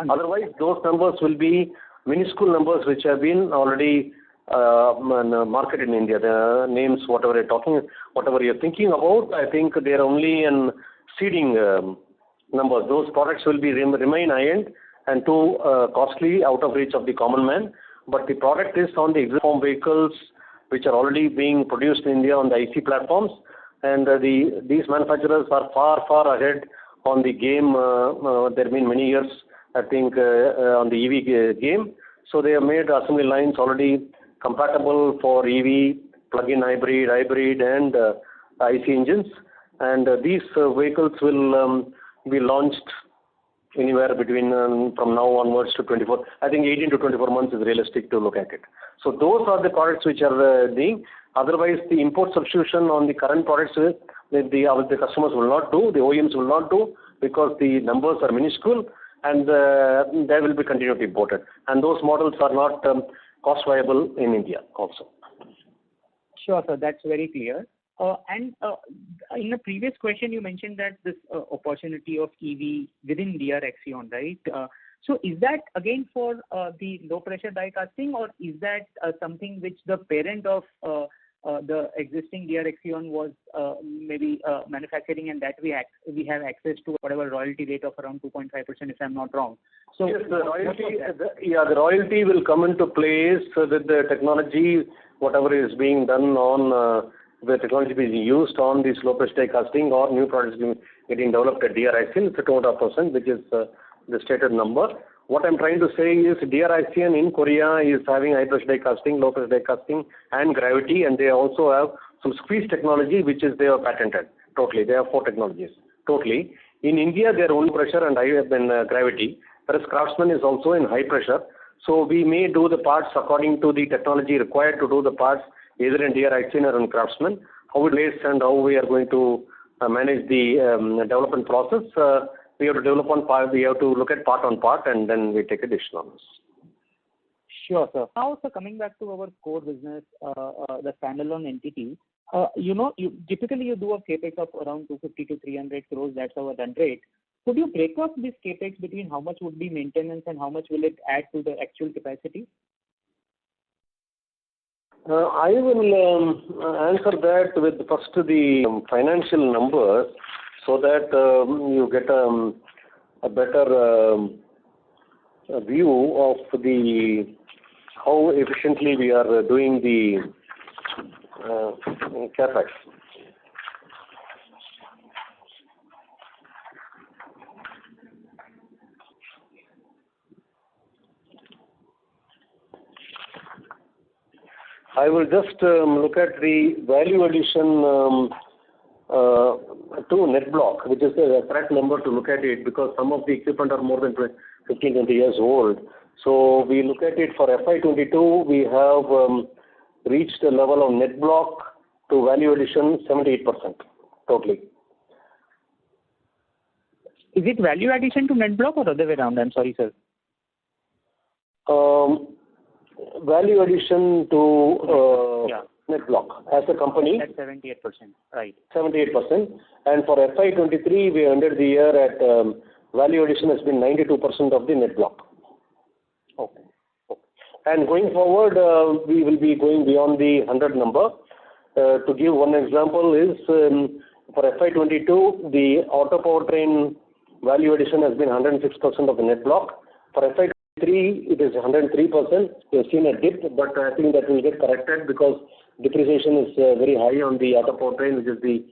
Otherwise, those numbers will be minuscule numbers which have been already marketed in India. The names, whatever you're thinking about, I think they are only in seeding numbers. Those products will be remain high-end and too costly, out of reach of the common man. But the product is on the existing vehicles which are already being produced in India on the IC platforms, and these manufacturers are far ahead on the game. There have been many years, I think, on the EV game. So they have made assembly lines already compatible for EV, plug-in hybrid, and IC engines. And these vehicles will be launched anywhere between from now onwards to 24. I think 18 to 24 months is realistic to look at it. So those are the products which are being. Otherwise, the import substitution on the current products the customers will not do, the OEMs will not do, because the numbers are minuscule, and they will be continued imported. And those models are not cost viable in India also.
Sure, sir. That's very clear. And in the previous question, you mentioned that this opportunity of EV within DR Axion, right? So is that again for the low pressure die casting, or is that something which the parent of the existing DR Axion was maybe manufacturing, and that we have access to whatever royalty rate of around 2.5%, if I'm not wrong? So
yes, the royalty will come into place with the technology, whatever is being done on the technology being used on this low pressure die casting or new products getting developed at DR Axion. It's a 2.5%, which is the stated number. What I'm trying to say is DR Axion in Korea is having high pressure die casting, low pressure die casting, and gravity, and they also have some squeeze technology, which is they have patented totally. They have 4 technologies totally. In India, they are only pressure and gravity, whereas Craftsman is also in high pressure. So we may do the parts according to the technology required to do the parts, either in DR Axion or in Craftsman. How it is and how we are going to manage the development process. We have to develop on part. We have to look at part on part, and then we take a decision on this.
Sure, sir. Now, sir, coming back to our core business, the standalone entity, typically you do a capex of around 250 to 300 crores. That's our run rate. Could you break up this capex between how much would be maintenance and how much will it add to the actual capacity?
I will answer that with first the financial numbers, so that you get a better view of the how efficiently we are doing the capex. I will just look at the value addition to net block, which is the correct number to look at it, because some of the equipment are more than 15, 20 years old. So we look at it for FY22, we have reached a level of net block to value addition 78% totally.
Is it value addition to net block or other way around? I'm sorry, sir.
Value addition to net block as a company.
At 78%, right.
78%. And for FY23, we ended the year at value addition has been 92% of the net block.
Okay.
And going forward, we will be going beyond the 100 number. To give one example is for FY22, the auto powertrain value addition has been 106% of the net block. For FY23, it is 103%. We have seen a dip, but I think that will get corrected because depreciation is very high on the auto powertrain, which is the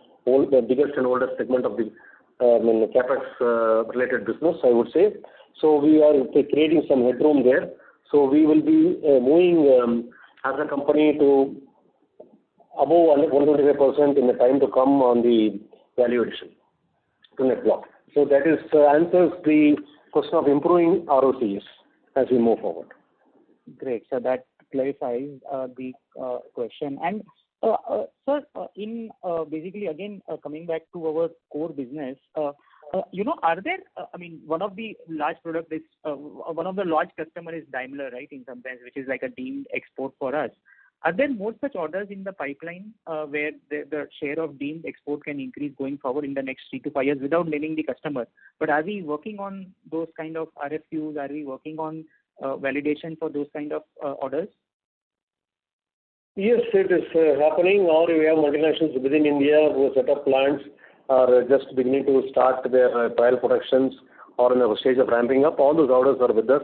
biggest and oldest segment of the CapEx related business, I would say. So we are creating some headroom there. So we will be moving as a company to above 125% in the time to come on the value addition to net block. So that is answers the question of improving ROCs as we move forward.
Great. So that clarifies the question. And sir, in basically again coming back to our core business, are there? One of the large product is one of the large customer is Daimler, right? In some sense, which is like a deemed export for us. Are there more such orders in the pipeline where the share of deemed export can increase going forward in the next 3 to 5 years without naming the customer? But are we working on those kind of RFQs? Are we working on validation for those kind of orders?
Yes, it is happening. Or we have multinationals within India who set up plants are just beginning to start their trial productions or in a stage of ramping up. All those orders are with us,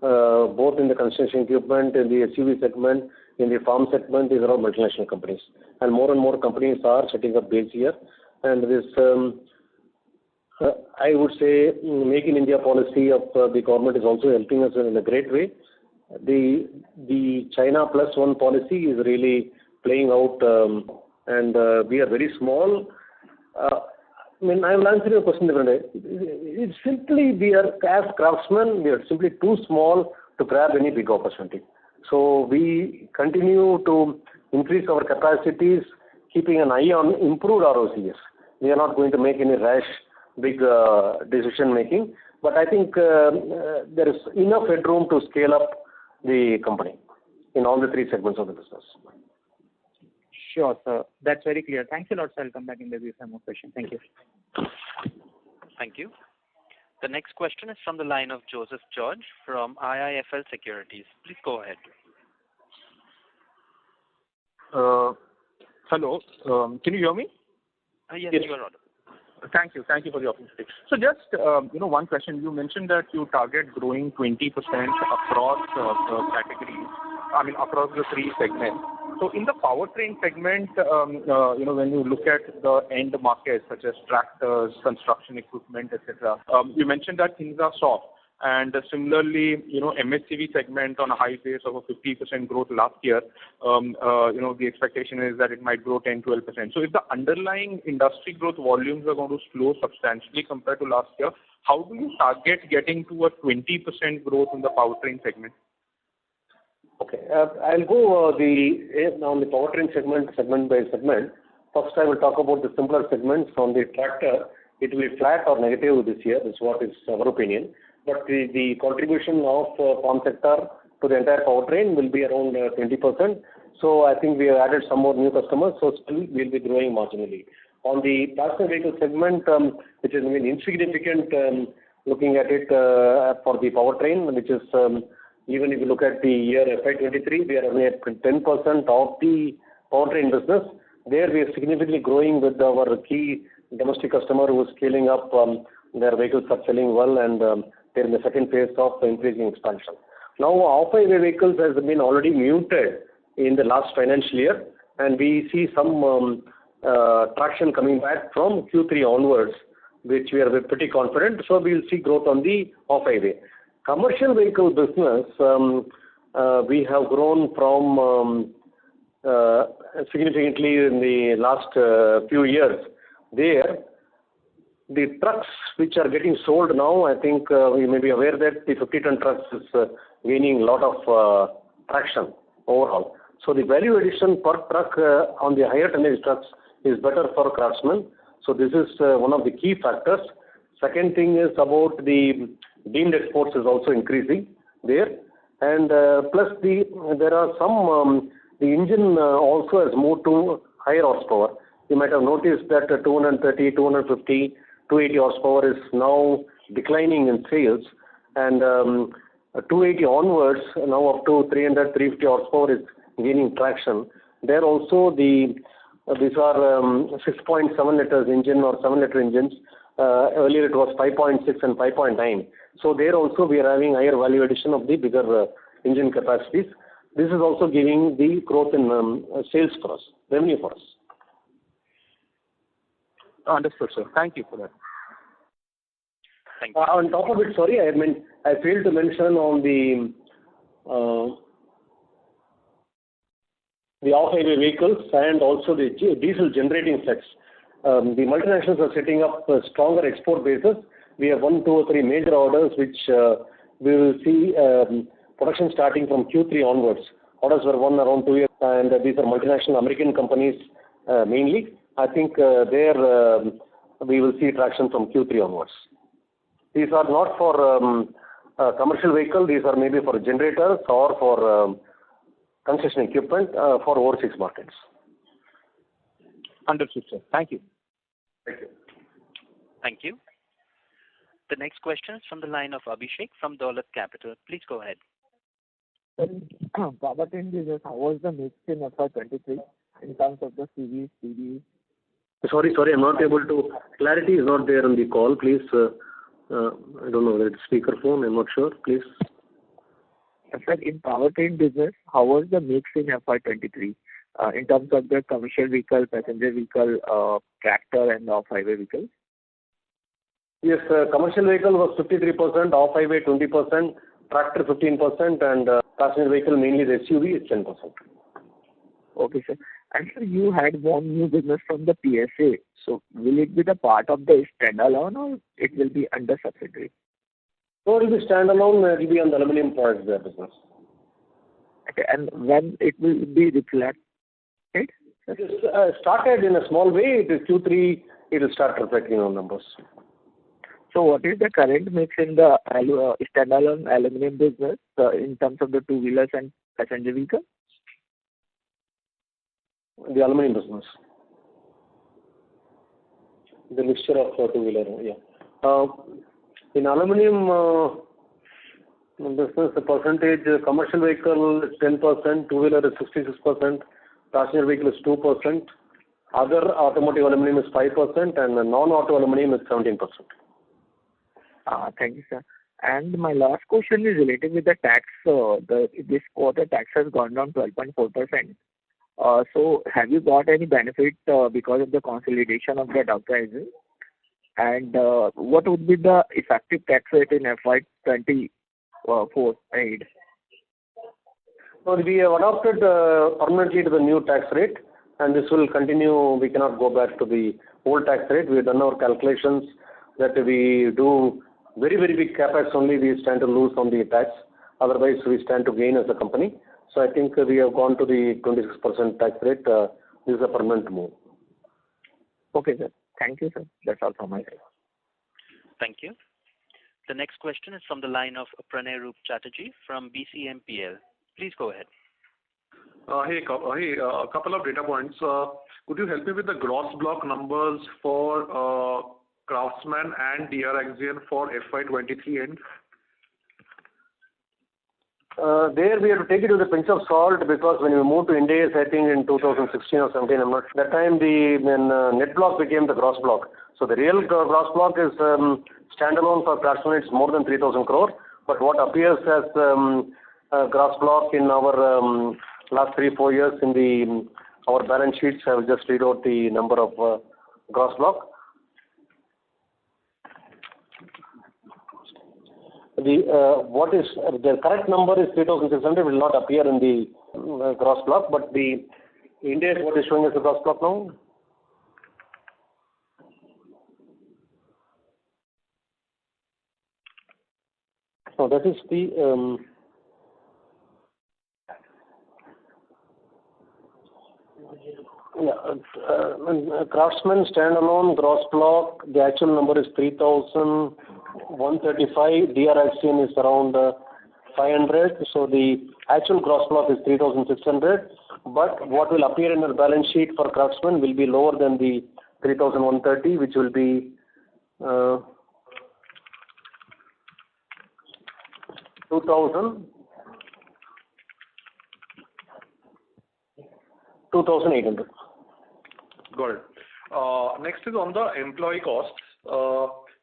both in the construction equipment, in the SUV segment, in the farm segment. These are all multinational companies. And more companies are setting up base here. And this, I would say, Make in India policy of the government is also helping us in a great way. The China Plus One policy is really playing out, and we are very small. I will answer your question differently. It's simply we are, as Craftsman, we are simply too small to grab any big opportunity. So we continue to increase our capacities, keeping an eye on improved ROCs. We are not going to make any rash, big decision making. But I think there is enough headroom to scale up the company in all the 3 segments of the business.
Sure, sir. That's very clear. Thanks a lot, sir. I'll come back in the review for more questions. Thank you.
Thank you. The next question is from the line of Joseph George from IIFL Securities. Please go ahead.
Hello. Can you hear me?
Yes, you are audible.
Thank you for the opportunity. So just one question. You mentioned that you target growing 20% across categories. Across the 3 segments. So in the powertrain segment, when you look at the end markets such as tractors, construction equipment, etc., you mentioned that things are soft. And similarly, MHCV segment on a high base of a 50% growth last year, the expectation is that it might grow 10-12%. So if the underlying industry growth volumes are going to slow substantially compared to last year, how do you target getting to a 20% growth in the powertrain segment?
Okay, I'll go on the powertrain segment by segment. First, I will talk about the simpler segments. On the tractor, it will be flat or negative this year. That's what is our opinion. But the contribution of farm sector to the entire powertrain will be around 20%. So I think we have added some more new customers. So still we'll be growing marginally. On the passenger vehicle segment, which is insignificant, looking at it for the powertrain, which is even if you look at the year FY23, we are only at 10% of the powertrain business. There we are significantly growing with our key domestic customer who is scaling up. Their vehicles are selling well, and they're in the second phase of increasing expansion. Now, off-highway vehicles has been already muted in the last financial year, and we see some traction coming back from Q3 onwards, which we are pretty confident. So we'll see growth on the off-highway. Commercial vehicle business, we have grown from significantly in the last few years. There, the trucks which are getting sold now, I think we may be aware that the 50-ton trucks is gaining a lot of traction overall. So the value addition per truck on the higher tonnage trucks is better for Craftsman. So this is one of the key factors. Second thing is about the deemed exports is also increasing there. And plus there are some, the engine also has moved to higher horsepower. You might have noticed that 230, 250, 280 horsepower is now declining in sales, and 280 onwards, now up to 300, 350 horsepower is gaining traction. There also these are 6.7 liters engine or 7 liter engines. Earlier it was 5.6 and 5.9. So there also we are having higher value addition of the bigger engine capacities. This is also giving the growth in sales for us, revenue for us.
Understood, sir. Thank you for that.
Thank you.
On top of it, sorry, I failed to mention on the off-highway vehicles and also the diesel generating sets. The multinationals are setting up a stronger export bases. We have 1, 2, or 3 major orders which we will see production starting from Q3 onwards. Orders were won around 2 years, and these are multinational American companies mainly. I think there we will see traction from Q3 onwards. These are not for commercial vehicle. These are maybe for generators or for construction equipment for overseas markets.
Understood, sir. Thank you.
Thank you.
Thank you. The next question is from the line of Abhishek from Dolat Capital. Please go ahead.
Powertrain business, how was the mix in FY23 in terms of the CVs, PVs?
Sorry, I'm not able to. Clarity is not there on the call. Please, I don't know whether it's speakerphone. I'm not sure. Please.
Sir, in powertrain business, how was the mix in FY23 in terms of the commercial vehicle, passenger vehicle, tractor, and off-highway vehicles?
Yes, commercial vehicle was 53%, off-highway 20%, tractor 15%, and passenger vehicle, mainly the SUV, is 10%.
Okay, sir. And sir, you had won new business from the PSA. So will it be the part of the standalone or it will be under subsidiary?
So it will be standalone. It will be on the aluminum products their business.
Okay, and when it will be reflected?
It is started in a small way. It is Q3. It will start reflecting on numbers.
So what is the current mix in the standalone aluminum business in terms of the two-wheelers and passenger vehicles?
The aluminum business. The mixture of two-wheeler, yeah. In aluminum business, the percentage, commercial vehicle is 10%, two-wheeler is 66%, passenger vehicle is 2%, other automotive aluminum is 5%, and non-auto aluminum is 17%.
Thank you, sir. And my last question is related with the tax. This quarter tax has gone down 12.4%. So have you got any benefit because of the consolidation of the Dow prices? And what would be the effective tax rate in FY24 paid?
So we have adopted permanently to the new tax rate, and this will continue. We cannot go back to the old tax rate. We have done our calculations that we do very, very big capex only. We stand to lose on the tax. Otherwise, we stand to gain as a company. So I think we have gone to the 26% tax rate. This is a permanent move.
Okay, sir. Thank you, sir. That's all from my side.
Thank you. The next question is from the line of Pranay Roop Chatterjee from BCMPL. Please go ahead.
Hey, a couple of data points. Could you help me with the gross block numbers for Craftsman and DR Axion for FY23 end?
There we have to take it with a pinch of salt because when we moved to India, I think in 2016 or 17, I'm not sure. That time the net block became the gross block. So the real gross block is standalone for Craftsman. It's more than 3,000 crore. But what appears as gross block in our last 3-4 years in our balance sheets, I will just read out the number of gross block. The correct number is 3,600 will not appear in the gross block, but the India is what is showing as the gross block now. So that is the Craftsman standalone gross block. The actual number is 3,135. DR Axion is around 500. So the actual gross block is 3,600. But what will appear in the balance sheet for Craftsman will be lower than the 3,130, which will be 2,800.
Got it. Next is on the employee costs.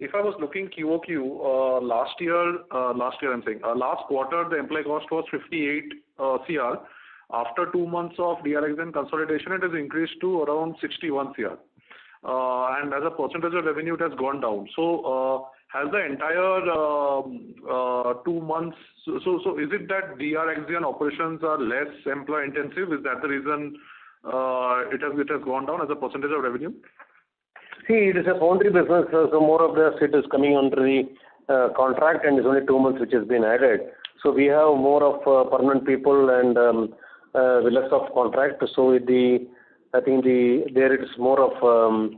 If I was looking QOQ, last quarter, the employee cost was 58 CR. After 2 months of DR Axion consolidation, it has increased to around 61 CR. And as a percentage of revenue, it has gone down. So has the entire 2 months. So is it that DR Axion operations are less employee intensive? Is that the reason it has gone down as a percentage of revenue?
See, it is a foundry business, so more of the it is coming under the contract, and it's only 2 months which has been added. So we have more of permanent people and less of contract. So I think there it is more of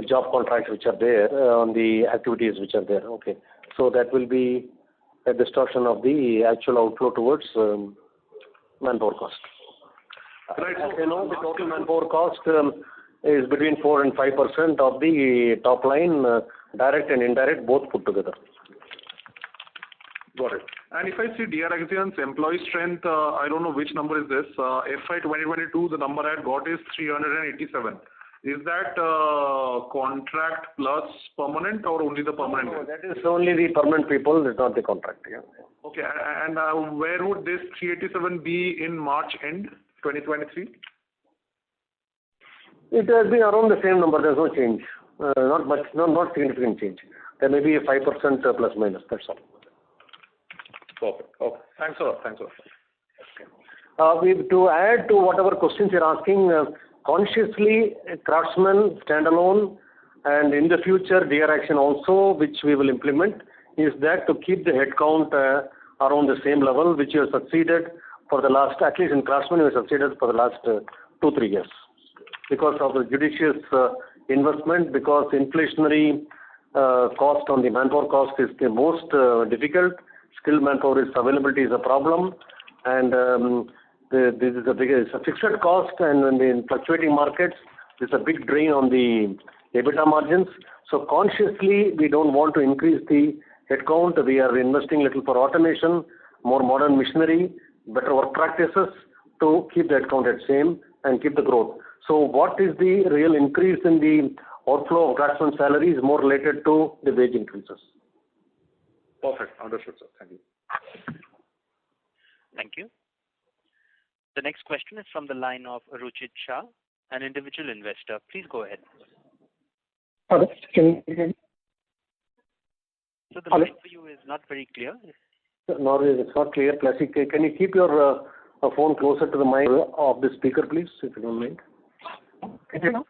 job contracts which are there on the activities which are there. Okay, so that will be a distortion of the actual outflow towards manpower cost.
Right.
As you know, the total manpower cost is between 4 and 5% of the top line, direct and indirect, both put together.
Got it. And if I see DR Axion's employee strength, I don't know which number is this. FY 2022, the number I had got is 387. Is that contract plus permanent or only the permanent?
No, that is only the permanent people, it's not the contract. Yeah.
Okay, and where would this 387 be in March end 2023?
It has been around the same number. There's no change. Not much, not significant change. There may be a 5% plus minus. That's all.
Perfect. Okay. Thanks a lot.
To add to whatever questions you're asking, consciously Craftsman standalone, and in the future DR Axion also, which we will implement, is that to keep the headcount around the same level, which you have succeeded for the last, at least in Craftsman, you have succeeded for the last 2-3 years. Because of the judicious investment, because inflationary cost on the manpower cost is the most difficult. Skilled manpower availability is a problem, and this is it's a fixed cost, and when in fluctuating markets, there's a big drain on the EBITDA margins. So consciously, we don't want to increase the headcount. We are investing little for automation, more modern machinery, better work practices to keep the headcount at same and keep the growth. So what is the real increase in the outflow of Craftsman salary is more related to the wage increases.
Perfect. Understood, sir. Thank you.
Thank you. The next question is from the line of Ruchit Shah, an individual investor. Please go ahead.
Hello. Can you hear me?
So the line for you is not very clear.
No, it's not clear. Classic. Can you keep your phone closer to the mic of the speaker, please, if you don't mind?
Can you hear now?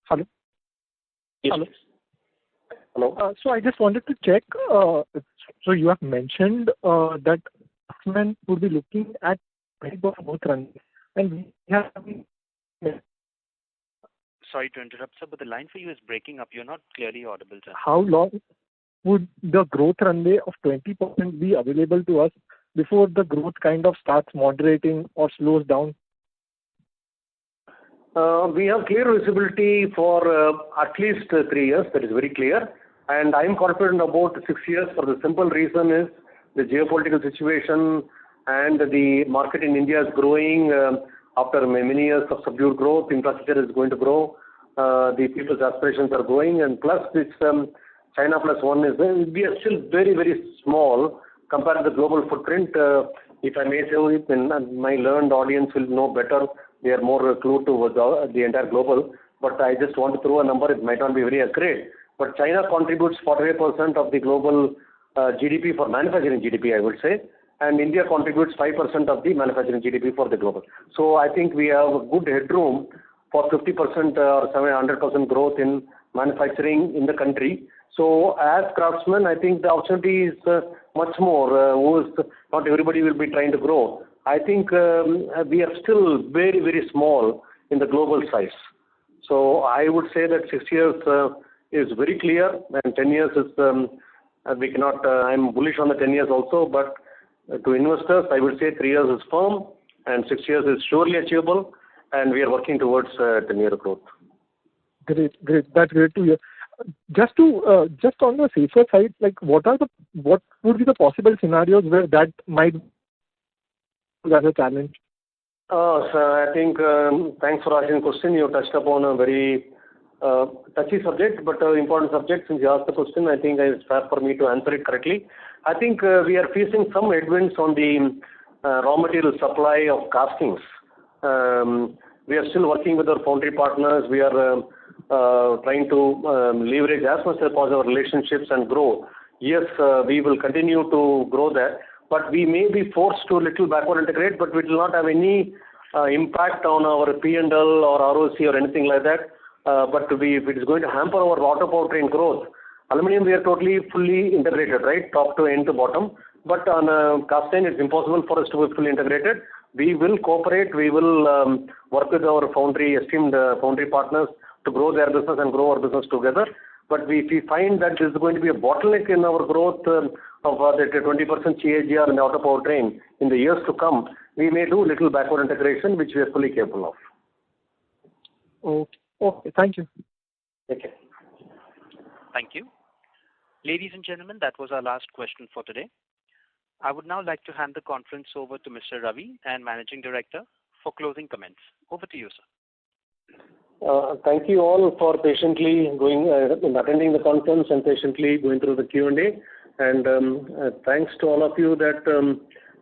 Hello?
Yes.
Hello?
Hello?
So I just wanted to check, so you have mentioned that Craftsman would be looking at 20% growth run, and we have...
Sorry to interrupt, sir, but the line for you is breaking up. You're not clearly audible, sir.
How long would the growth runway of 20% be available to us before the growth kind of starts moderating or slows down?
We have clear visibility for at least 3 years. That is very clear. And I am confident about 6 years for the simple reason is the geopolitical situation and the market in India is growing after many years of subdued growth. Infrastructure is going to grow. The people's aspirations are growing, and plus this China plus one is we are still very, very small compared to the global footprint. If I may say, my learned audience will know better. They are more clued to the entire global. But I just want to throw a number. It might not be very accurate. But China contributes 48% of the global GDP for manufacturing GDP, I would say. And India contributes 5% of the manufacturing GDP for the global. So I think we have a good headroom for 50% or 100% growth in manufacturing in the country. So as Craftsman, I think the opportunity is much more. Not everybody will be trying to grow. I think we are still very, very small in the global size. So I would say that 6 years is very clear, and 10 years is we cannot. I'm bullish on the 10 years also, but to investors, I would say 3 years is firm, and 6 years is surely achievable, and we are working towards 10-year growth.
Great. That's great to hear. Just on the safer side, like what would be the possible scenarios where that might be as a challenge?
Sir, I think thanks for asking the question. You touched upon a very touchy subject, but important subject. Since you asked the question, I think it's fair for me to answer it correctly. I think we are facing some headwinds on the raw material supply of castings. We are still working with our foundry partners. We are trying to leverage as much as possible relationships and grow. Yes, we will continue to grow that, but we may be forced to little backward integrate, but we will not have any impact on our P&L or ROC or anything like that. But if it is going to hamper our auto powertrain growth, aluminum we are totally fully integrated, right, top to end to bottom. But on cast iron, it's impossible for us to be fully integrated. We will cooperate. We will work with our esteemed foundry partners to grow their business and grow our business together. But if we find that this is going to be a bottleneck in our growth of the 20% CAGR in the auto powertrain in the years to come, we may do little backward integration, which we are fully capable of.
Okay. Thank you.
Okay.
Thank you. Ladies and gentlemen, that was our last question for today. I would now like to hand the conference over to Mr. Ravi and Managing Director for closing comments. Over to you, sir.
Thank you all for patiently attending the conference and patiently going through the Q&A. And thanks to all of you that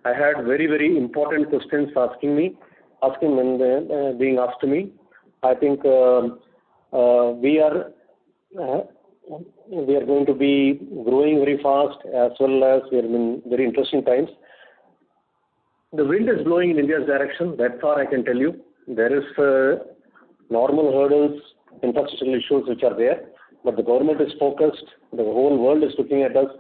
I had very, very important questions being asked to me. I think we are going to be growing very fast, as well as we are in very interesting times. The wind is blowing in India's direction. That far I can tell you. There is normal hurdles, infrastructural issues which are there, but the government is focused. The whole world is looking at us.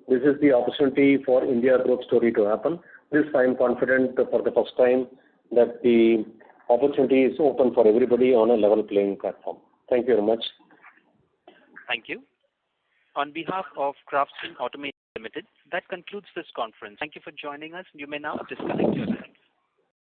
This is the opportunity for India growth story to happen. This I am confident for the first time that the opportunity is open for everybody on a level playing platform. Thank you very much.
Thank you. On behalf of Craftsman Automation Limited, that concludes this conference. Thank you for joining us. You may now disconnect your line.